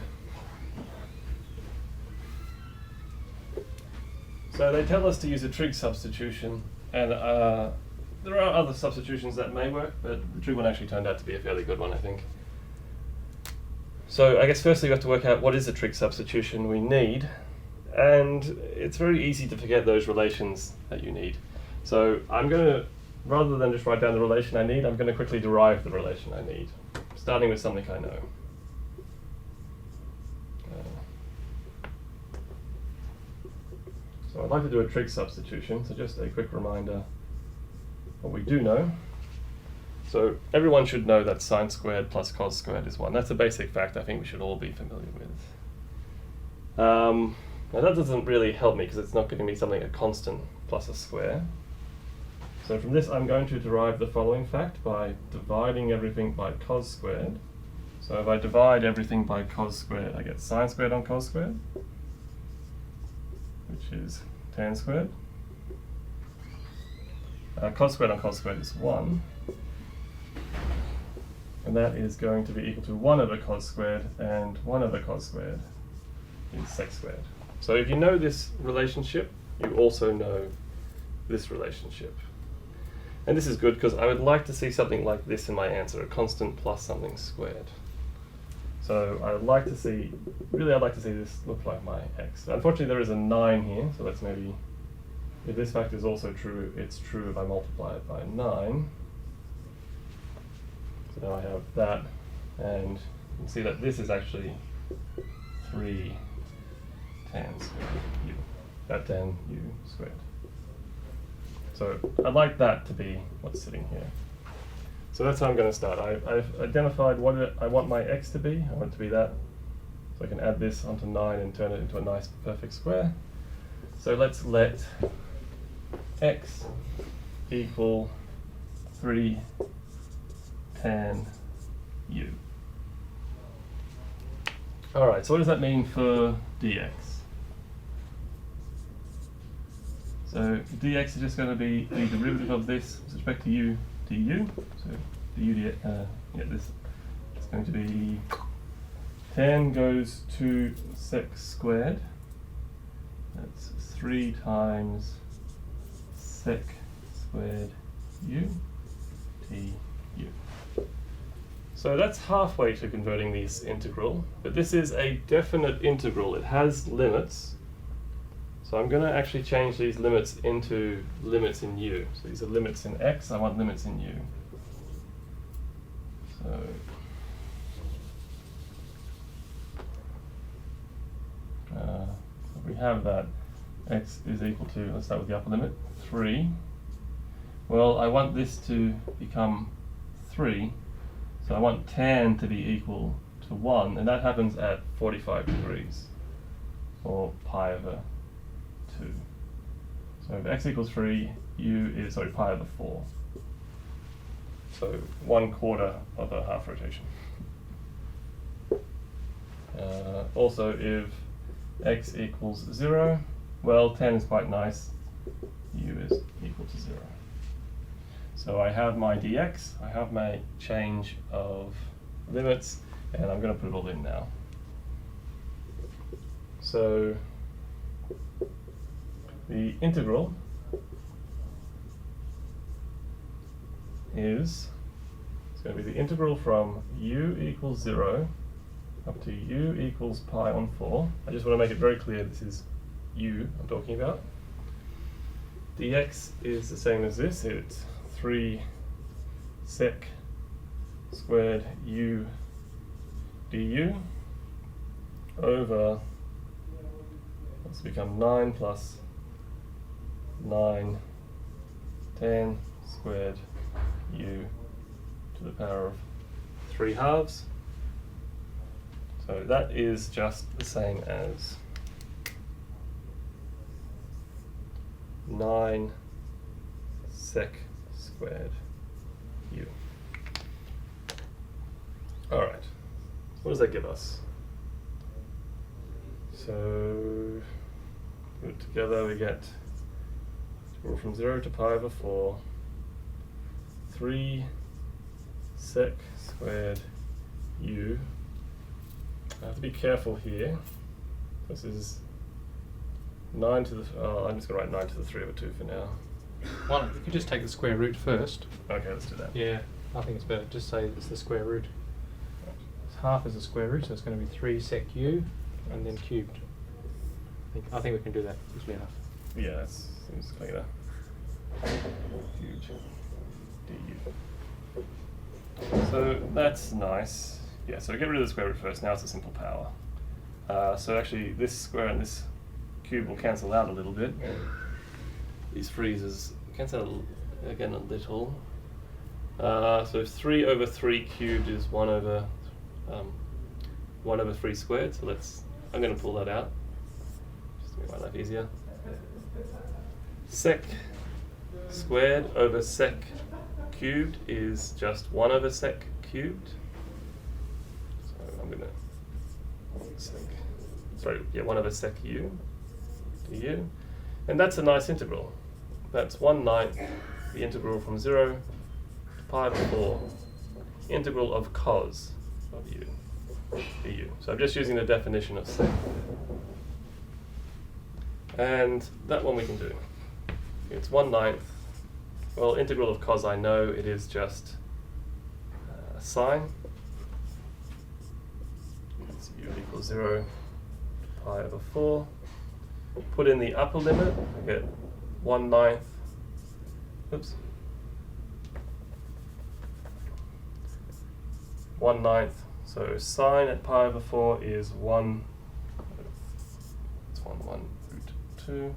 So they tell us to use a trig substitution, and there are other substitutions that may work, but the trig one actually turned out to be a fairly good one, I think. So I guess firstly we have to work out what is the trig substitution we need, and it's very easy to forget those relations that you need. So I'm going to, rather than just write down the relation I need, I'm going to quickly derive the relation I need, starting with something I know. So I'd like to do a trig substitution, so just a quick reminder what we do know. So everyone should know that sine squared plus cos squared is 1. That's a basic fact I think we should all be familiar with. Now that doesn't really help me because it's not giving me something a constant plus a square. So from this I'm going to derive the following fact by dividing everything by cos squared. So if I divide everything by cos squared, I get sine squared on cos squared, which is tan squared. Cos squared on cos squared is 1. And that is going to be equal to 1 over cos squared, and 1 over cos squared is sec squared. So if you know this relationship, you also know this relationship. And this is good because I would like to see something like this in my answer, a constant plus something squared. So I'd like to see, really I'd like to see this look like my x. Unfortunately there is a 9 here, so let's maybe, if this fact is also true, it's true if I multiply it by 9. So now I have that, and you can see that this is actually 3 tan squared u. That tan u squared. So I'd like that to be what's sitting here. So that's how I'm going to start. I've identified what I want my x to be. I want it to be that. So I can add this onto 9 and turn it into a nice perfect square. So let's let x equal 3 tan u. Alright, so what does that mean for dx? So dx is just going to be the derivative of this with respect to u du. So du dx, this is going to be tan goes to sec squared. That's 3 times sec squared u du. So that's halfway to converting this integral, but this is a definite integral. It has limits. So I'm going to actually change these limits into limits in u. So these are limits in x, I want limits in u. So if we have that x is equal to, let's start with the upper limit, 3. Well, I want this to become 3, so I want tan to be equal to 1, and that happens at 45 degrees, or pi over 2. So if x equals 3, u is, sorry, pi over 4. So 1/4 of a half rotation. Also, if x equals 0, well, tan is quite nice. U is equal to 0. So I have my dx, I have my change of limits, and I'm going to put it all in now. So the integral is, it's going to be the integral from u equals 0 up to u equals pi on 4. I just want to make it very clear this is u I'm talking about. Dx is the same as this. It's 3 sec squared u du over, let's become 9 plus 9 tan squared u to the power of 3 halves. So that is just the same as 9 sec squared u. Alright, what does that give us? So, put it together, we get from 0 to pi over 4, 3 sec squared u. I have to be careful here. This is 9 to the, I'm just going to write 9 to the 3 over 2 for now. Why not? You could just take the square root first. Okay, let's do that. Yeah, I think it's better. Just say it's the square root. Half is the square root, so it's going to be 3 sec u, and then cubed. I think we can do that easily enough. Yeah, that seems cleaner. Huge du. So that's nice. Yeah, so get rid of the square root first. Now it's a simple power. So actually, this square and this cube will cancel out a little bit. These freezes cancel out again a little. So 3 over 3 cubed is 1 over 3 squared. So I'm going to pull that out just to make my life easier. Sec squared over sec cubed is just 1 over sec cubed. So I'm going to 1 over sec u du, and that's a nice integral. That's 1/9 the integral from 0 to pi over 4, integral of cos of u du. So I'm just using the definition of sec. And that one we can do. It's 1/9. Well, integral of cos I know, it is just sine. It's u equals 0 to pi over 4. Put in the upper limit, I get 1/9. Oops. 1/9. So sine at pi over 4 is 1 1, 1 root 2.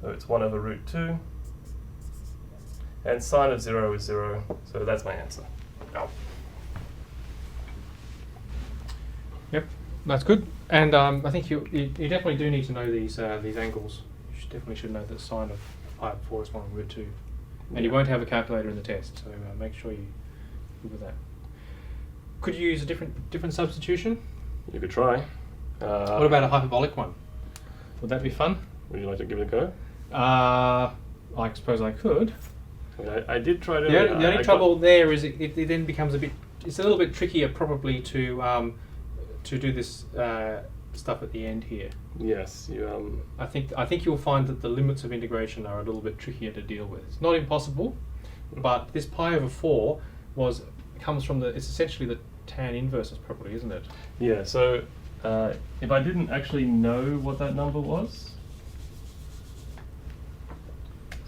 So it's 1 over root 2. And sine of 0 is 0, so that's my answer. Oh. Yep, that's good. And I think you definitely do need to know these angles. You definitely should know that sine of pi over 4 is 1 over root 2. And you won't have a calculator in the test, so make sure you good with that. Could you use a different substitution? You could try. What about a hyperbolic one? Would that be fun? Would you like to give it a go? I suppose I could. I did try to. The only trouble there is it then becomes it's a little bit trickier probably to do this stuff at the end here. Yes, you. I think you'll find that the limits of integration are a little bit trickier to deal with. It's not impossible, but this pi over 4 comes from it's essentially the tan inverse probably, isn't it? Yeah. So if I didn't actually know what that number was.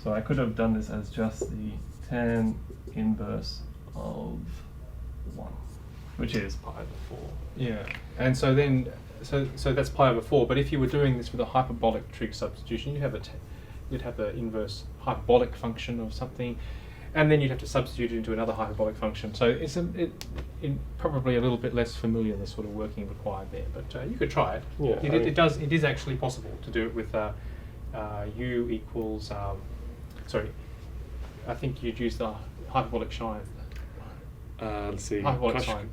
So I could have done this as just the tan inverse of 1, which is pi over 4. Yeah, and so then, so that's pi over 4. But if you were doing this with a hyperbolic trig substitution, you'd have an inverse hyperbolic function of something, and then you'd have to substitute it into another hyperbolic function. So it's probably a little bit less familiar, the sort of working required there. But you could try it. Yeah, it is actually possible to do it with u equals. Sorry, I think you'd use the hyperbolic sign. Let's see. Hyperbolic sign.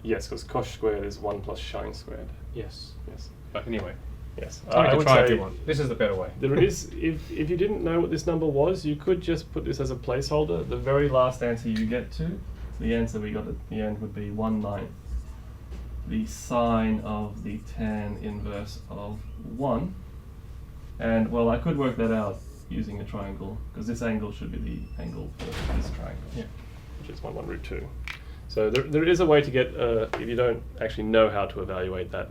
Yes, because cos squared is 1 plus sine squared. Yes. Yes. But anyway. Yes. I would try if say you want. This is the better way. There is, if you didn't know what this number was, you could just put this as a placeholder. The very last answer you get to, the answer we got at the end would be 1/9. The sine of the tan inverse of 1. And well, I could work that out using a triangle, because this angle should be the angle for this triangle, yeah, which is 1 root 2. So there is a way to get, if you don't actually know how to evaluate that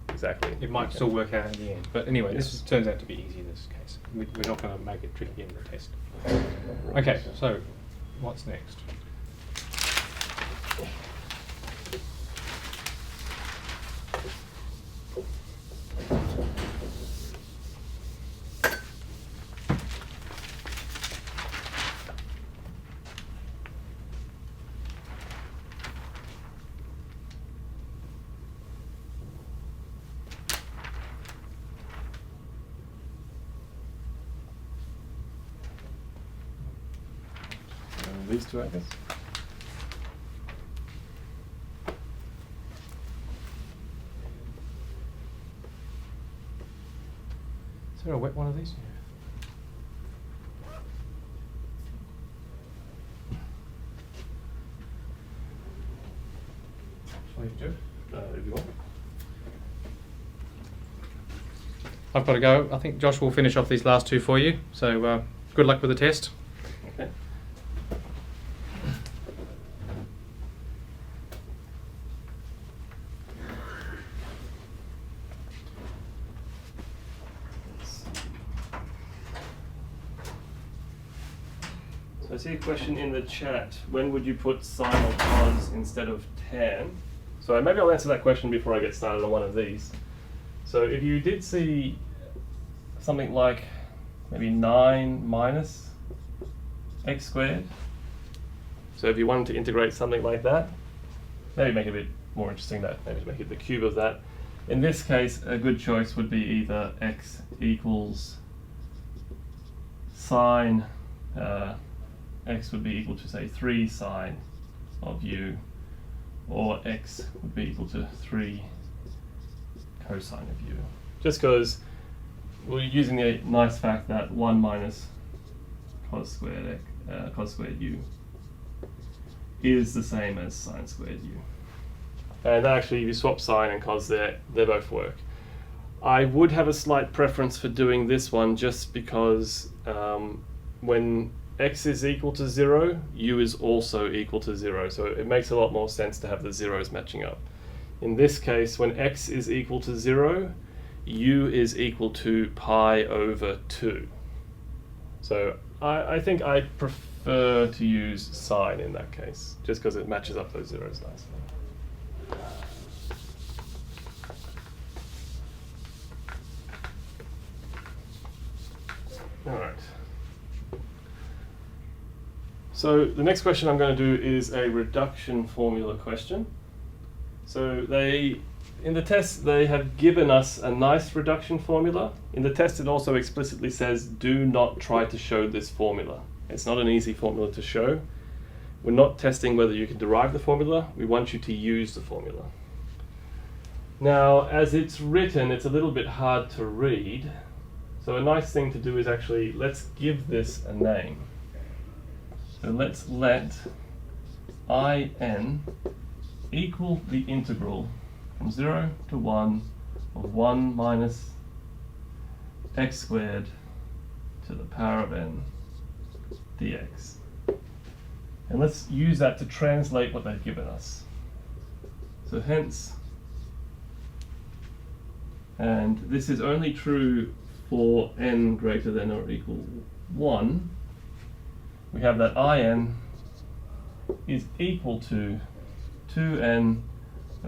exactly. It might still work out in the end. But anyway, this turns out to be easy in this case. We're not going to make it tricky in the test. Okay, so what's next? These two, I guess. Is there a wet one of these? Shall I do it? If you want. I've got to go. I think Josh will finish off these last two for you. So good luck with the test. Okay. So I see a question in the chat. When would you put sine or cos instead of tan? So maybe I'll answer that question before I get started on one of these. So if you did see something like maybe 9 minus x squared, so if you wanted to integrate something like that, maybe make it a bit more interesting, that maybe make it the cube of that. In this case, a good choice would be either x equals sine, x would be equal to say 3 sine of u, or x would be equal to 3 cosine of u. Just because we're using the nice fact that 1 minus cos squared u is the same as sine squared u. And actually, if you swap sine and cos there, they both work. I would have a slight preference for doing this one just because when x is equal to 0, u is also equal to 0. So it makes a lot more sense to have the zeros matching up. In this case, when x is equal to 0, u is equal to pi over 2. So I think I prefer to use sine in that case, just because it matches up those zeros nicely. Alright. So the next question I'm going to do is a reduction formula question. So in the test they have given us a nice reduction formula. In the test it also explicitly says do not try to show this formula. It's not an easy formula to show. We're not testing whether you can derive the formula, we want you to use the formula. Now as it's written it's a little bit hard to read, so a nice thing to do is actually let's give this a name. So let's let in equal the integral from 0 to 1 of 1 minus x squared to the power of n dx. And let's use that to translate what they've given us. So hence, and this is only true for n greater than or equal 1, we have that in is equal to 2n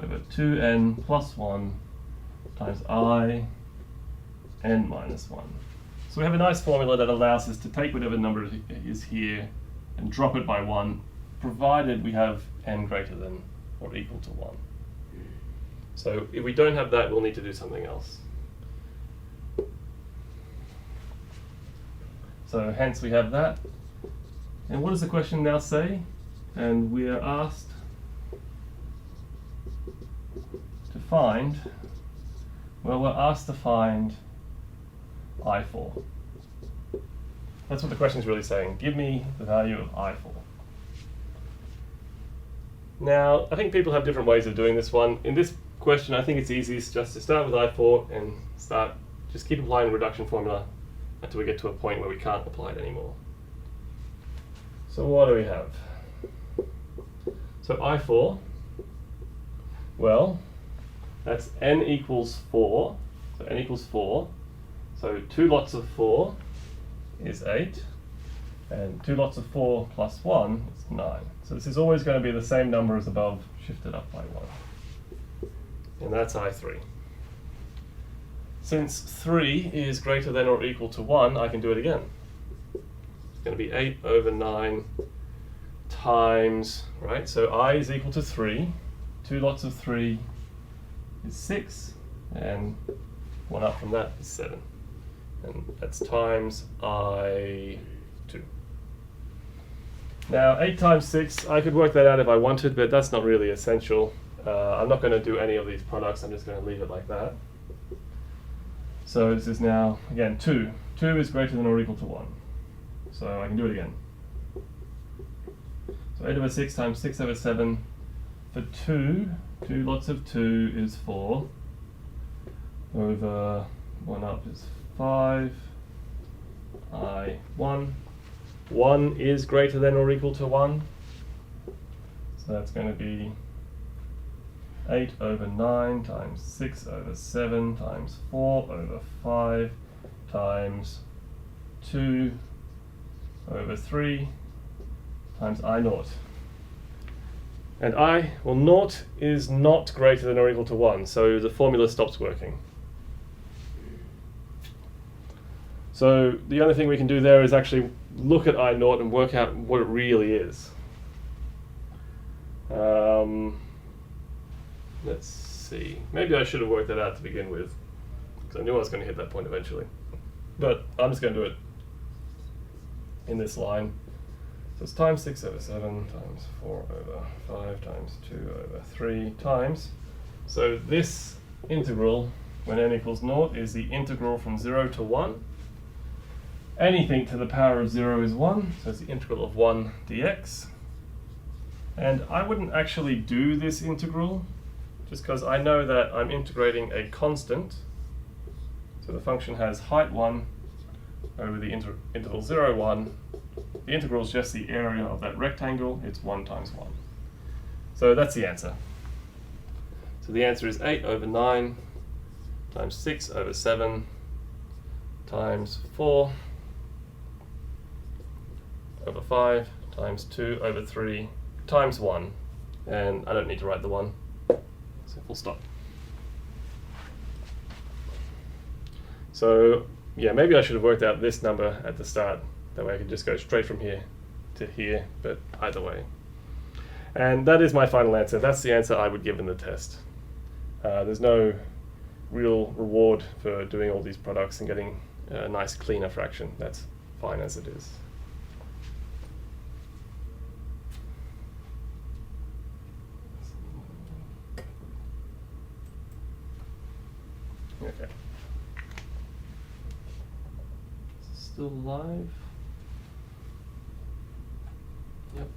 over 2n plus 1 times n minus 1. So we have a nice formula that allows us to take whatever number is here and drop it by 1, provided we have n greater than or equal to 1. So if we don't have that, we'll need to do something else. So hence we have that. And what does the question now say? And we are asked to find, well, we're asked to find I4. That's what the question is really saying. Give me the value of I4. Now, I think people have different ways of doing this one. In this question, I think it's easiest just to start with I4 and just keep applying the reduction formula until we get to a point where we can't apply it anymore. So what do we have? So I4, well, that's n equals 4. So n equals 4. So 2 lots of 4 is 8. And 2 lots of 4 plus 1 is 9. So this is always going to be the same number as above, shifted up by 1. And that's I3. Since 3 is greater than or equal to 1, I can do it again. It's going to be 8 over 9 times, right? So I is equal to 3. 2 lots of 3 is 6. And 1 up from that is 7. And that's times I2. Now 8 times 6, I could work that out if I wanted, but that's not really essential. I'm not going to do any of these products, I'm just going to leave it like that. So this is now, again, 2. 2 is greater than or equal to 1. So I can do it again. So 8 over 6 times 6 over 7 for 2. 2 lots of 2 is 4. Over 1 up is 5. I1. 1 is greater than or equal to 1. So that's going to be 8 over 9 times 6 over 7 times 4 over 5 times 2 over 3 times I0. And well, 0 is not greater than or equal to 1, so the formula stops working. So the only thing we can do there is actually look at I0 and work out what it really is. Let's see. Maybe I should have worked that out to begin with, because I knew I was going to hit that point eventually. But I'm just going to do it in this line. So it's times 6 over 7 times 4 over 5 times 2 over 3 times. So this integral, when n equals 0, is the integral from 0 to 1. Anything to the power of 0 is 1, so it's the integral of 1 dx. And I wouldn't actually do this integral, just because I know that I'm integrating a constant. So the function has height 1 over the interval 0, 1. The integral is just the area of that rectangle. It's 1 times 1. So that's the answer. So the answer is 8 over 9 times 6 over 7 times 4 over 5 times 2 over 3 times 1. And I don't need to write the 1. So full stop. So yeah, maybe I should have worked out this number at the start. That way I could just go straight from here to here, but either way. And that is my final answer. That's the answer I would give in the test. There's no real reward for doing all these products and getting a nice cleaner fraction. That's fine as it is. Okay. Still live. Yep.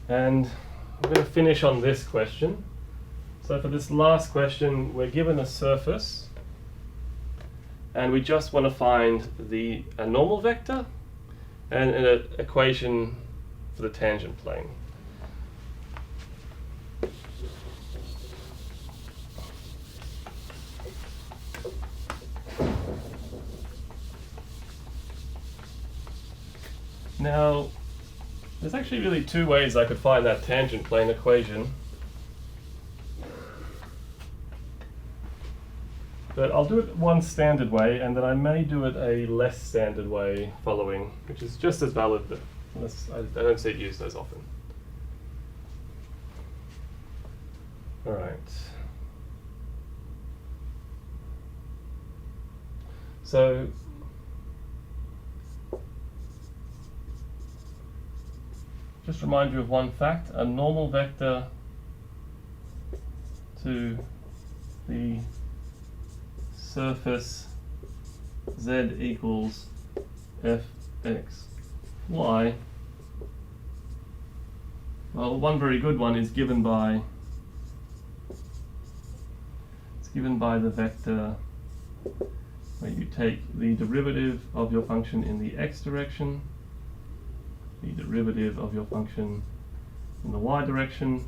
And I'm going to finish on this question. So for this last question, we're given a surface, and we just want to find a normal vector and an equation for the tangent plane. Now, there's actually really two ways I could find that tangent plane equation. But I'll do it one standard way, and then I may do it a less standard way following, which is just as valid, but I don't see it used as often. All right. So just remind you of one fact: a normal vector to the surface z equals fx y. Well, one very good one is given by the vector where you take the derivative of your function in the x direction, the derivative of your function in the y direction,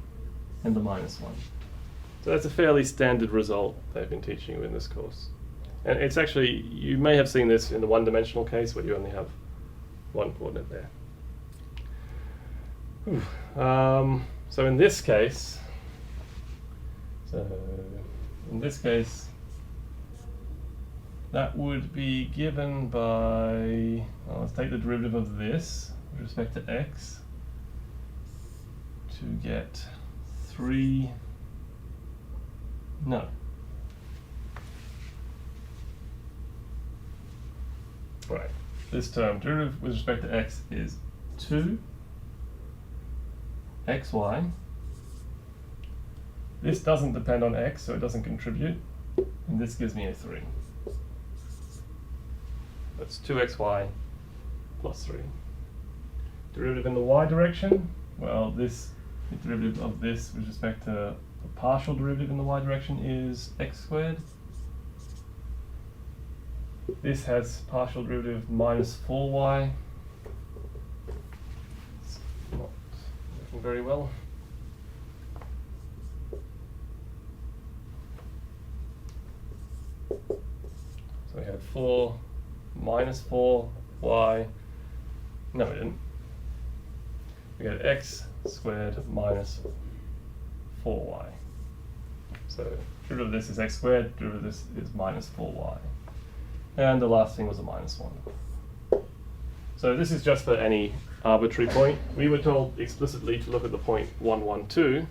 and the minus one. So that's a fairly standard result they've been teaching you in this course. And it's actually, you may have seen this in the one-dimensional case where you only have one coordinate there. So in this case, that would be given by, well, let's take the derivative of this with respect to x to get 3, no. Right, this term, derivative with respect to x is 2 xy. This doesn't depend on x, so it doesn't contribute, and this gives me a 3. That's 2xy plus 3. Derivative in the y direction, well, the derivative of this with respect to the partial derivative in the y direction is x squared. This has partial derivative minus 4y. It's not working very well. So we had 4 minus 4y. No, we didn't. We had x squared minus 4y. So derivative of this is x squared, derivative of this is minus 4y. And the last thing was a minus 1. So this is just for any arbitrary point. We were told explicitly to look at the point 1, 1, 2.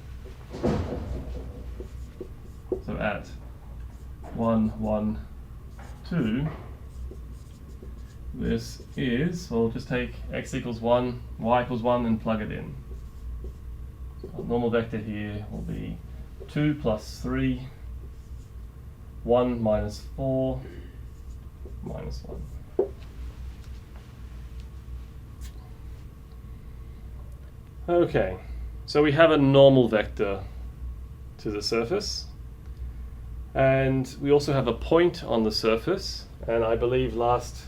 So at 1, 1, 2, this is, well, just take x equals 1, y equals 1 and plug it in. So our normal vector here will be 2 plus 3, 1 minus 4, minus 1. Okay, so we have a normal vector to the surface, and we also have a point on the surface, and I believe last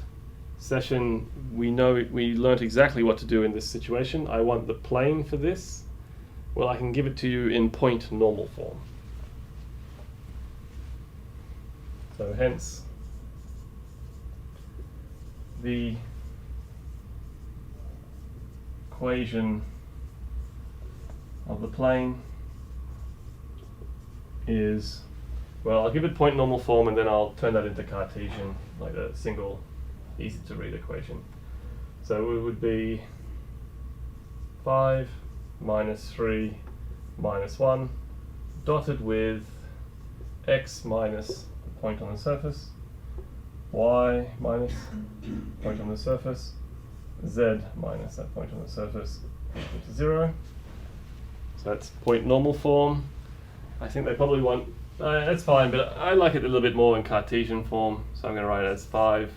session we learnt exactly what to do in this situation. I want the plane for this. Well, I can give it to you in point normal form. So hence the equation of the plane is Well, I'll give it point normal form and then I'll turn that into Cartesian, like a single, easy to read equation. So it would be 5 minus 3 minus 1 dotted with x minus the point on the surface, y minus point on the surface, z minus that point on the surface equal to 0. So that's point normal form. I think they probably want, that's fine, but I like it a little bit more in Cartesian form, so I'm going to write it as 5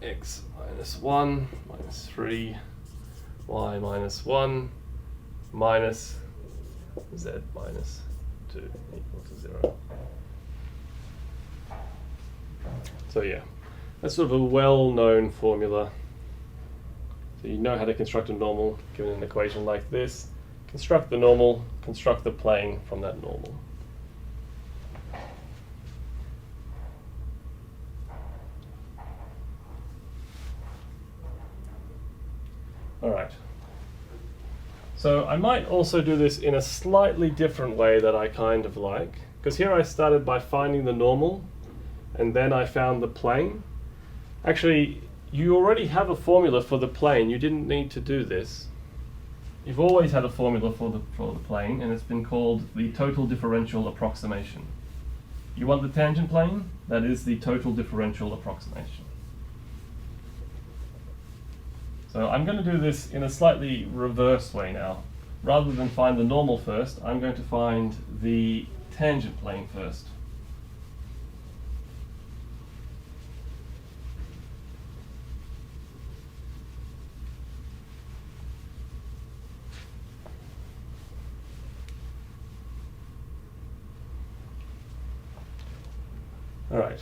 x minus 1 minus 3 y minus 1 minus z minus 2 equal to 0. So yeah, that's sort of a well-known formula. So you know how to construct a normal given an equation like this. Construct the normal, construct the plane from that normal. Alright. So I might also do this in a slightly different way that I kind of like. Because here I started by finding the normal, and then I found the plane. Actually, you already have a formula for the plane. You didn't need to do this. You've always had a formula for the plane, and it's been called the total differential approximation. You want the tangent plane? That is the total differential approximation. So I'm going to do this in a slightly reverse way now. Rather than find the normal first, I'm going to find the tangent plane first. Alright,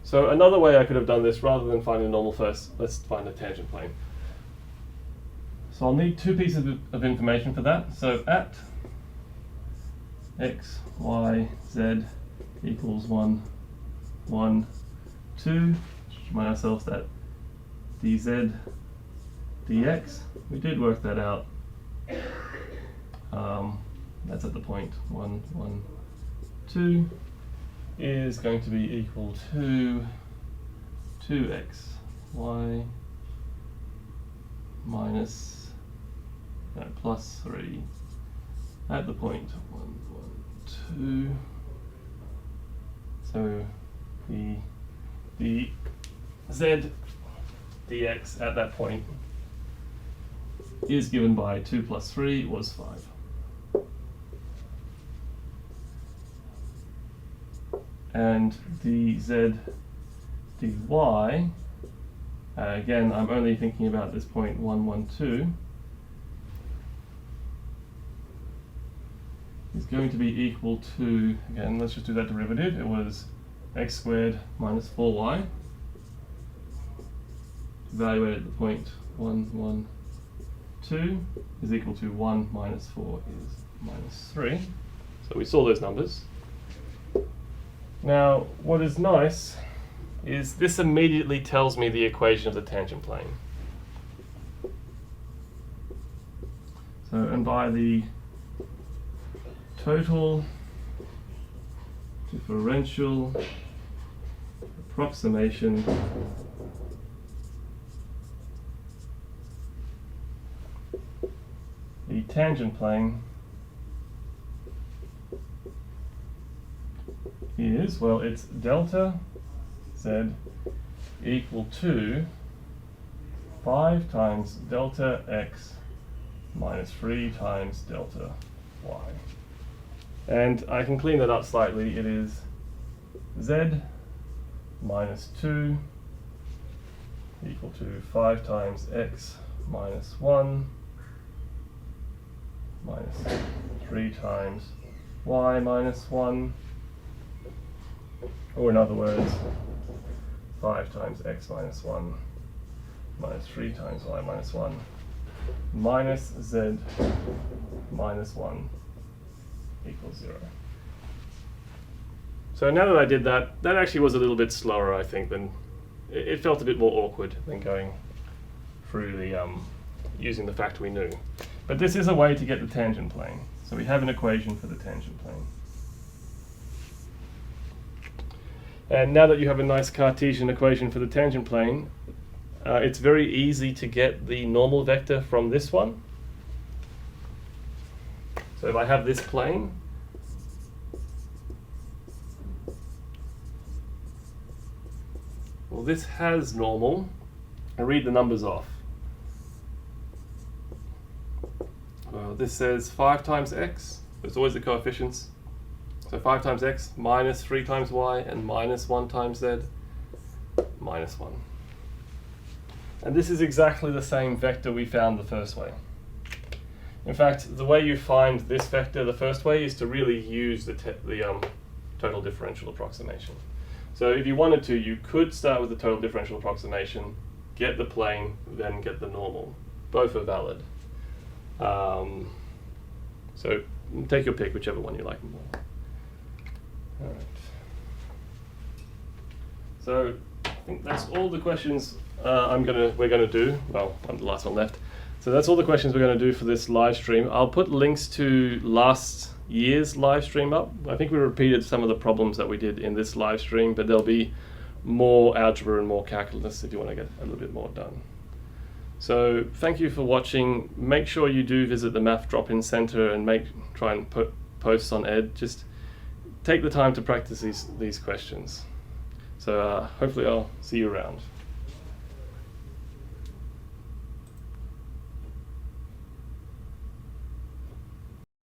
so another way I could have done this, rather than finding the normal first, let's find the tangent plane. So I'll need two pieces of information for that. So at x, y, z equals 1, 1, 2, remind ourselves that dz, dx, we did work that out. That's at the point 1, 1, 2. Is going to be equal to 2x y minus plus 3 at the point 1, 1, 2. So the z dx at that point is given by 2 plus 3 was 5. And dz dy, again, I'm only thinking about this point 1, 1, 2, is going to be equal to, again, let's just do that derivative. It was x squared minus 4y, evaluated at the point 1, 1, 2, is equal to 1 minus 4 is minus 3. So we saw those numbers. Now, what is nice is this immediately tells me the equation of the tangent plane. So, and by the total differential approximation, the tangent plane is, well, it's delta z equal to 5 times delta x minus 3 times delta y. And I can clean that up slightly. It is z minus 2 equal to 5 times x minus 1 minus 3 times y minus 1. Or in other words, 5 times x minus 1 minus 3 times y minus 1 minus z minus 1 equals 0. So now that I did that, that actually was a little bit slower, I think, than it felt a bit more awkward than going through the using the fact we knew. But this is a way to get the tangent plane. So we have an equation for the tangent plane. And now that you have a nice Cartesian equation for the tangent plane, it's very easy to get the normal vector from this one. So if I have this plane, well, this has normal. I read the numbers off. This says 5 times x. There's always the coefficients. So 5 times x minus 3 times y and minus 1 times z minus 1. And this is exactly the same vector we found the first way. In fact, the way you find this vector the first way is to really use the total differential approximation. So if you wanted to, you could start with the total differential approximation, get the plane, then get the normal. Both are valid. So take your pick, whichever one you like more. All right. So I think that's all the questions we're gonna do. Well, I'm the last one left. So that's all the questions we're gonna do for this live stream. I'll put links to last year's live stream up. I think we repeated some of the problems that we did in this live stream, but there'll be more algebra and more calculus if you want to get a little bit more done. So thank you for watching. Make sure you do visit the Math Drop-In Center and try and put posts on Ed. Just take the time to practice these questions. So hopefully I'll see you around.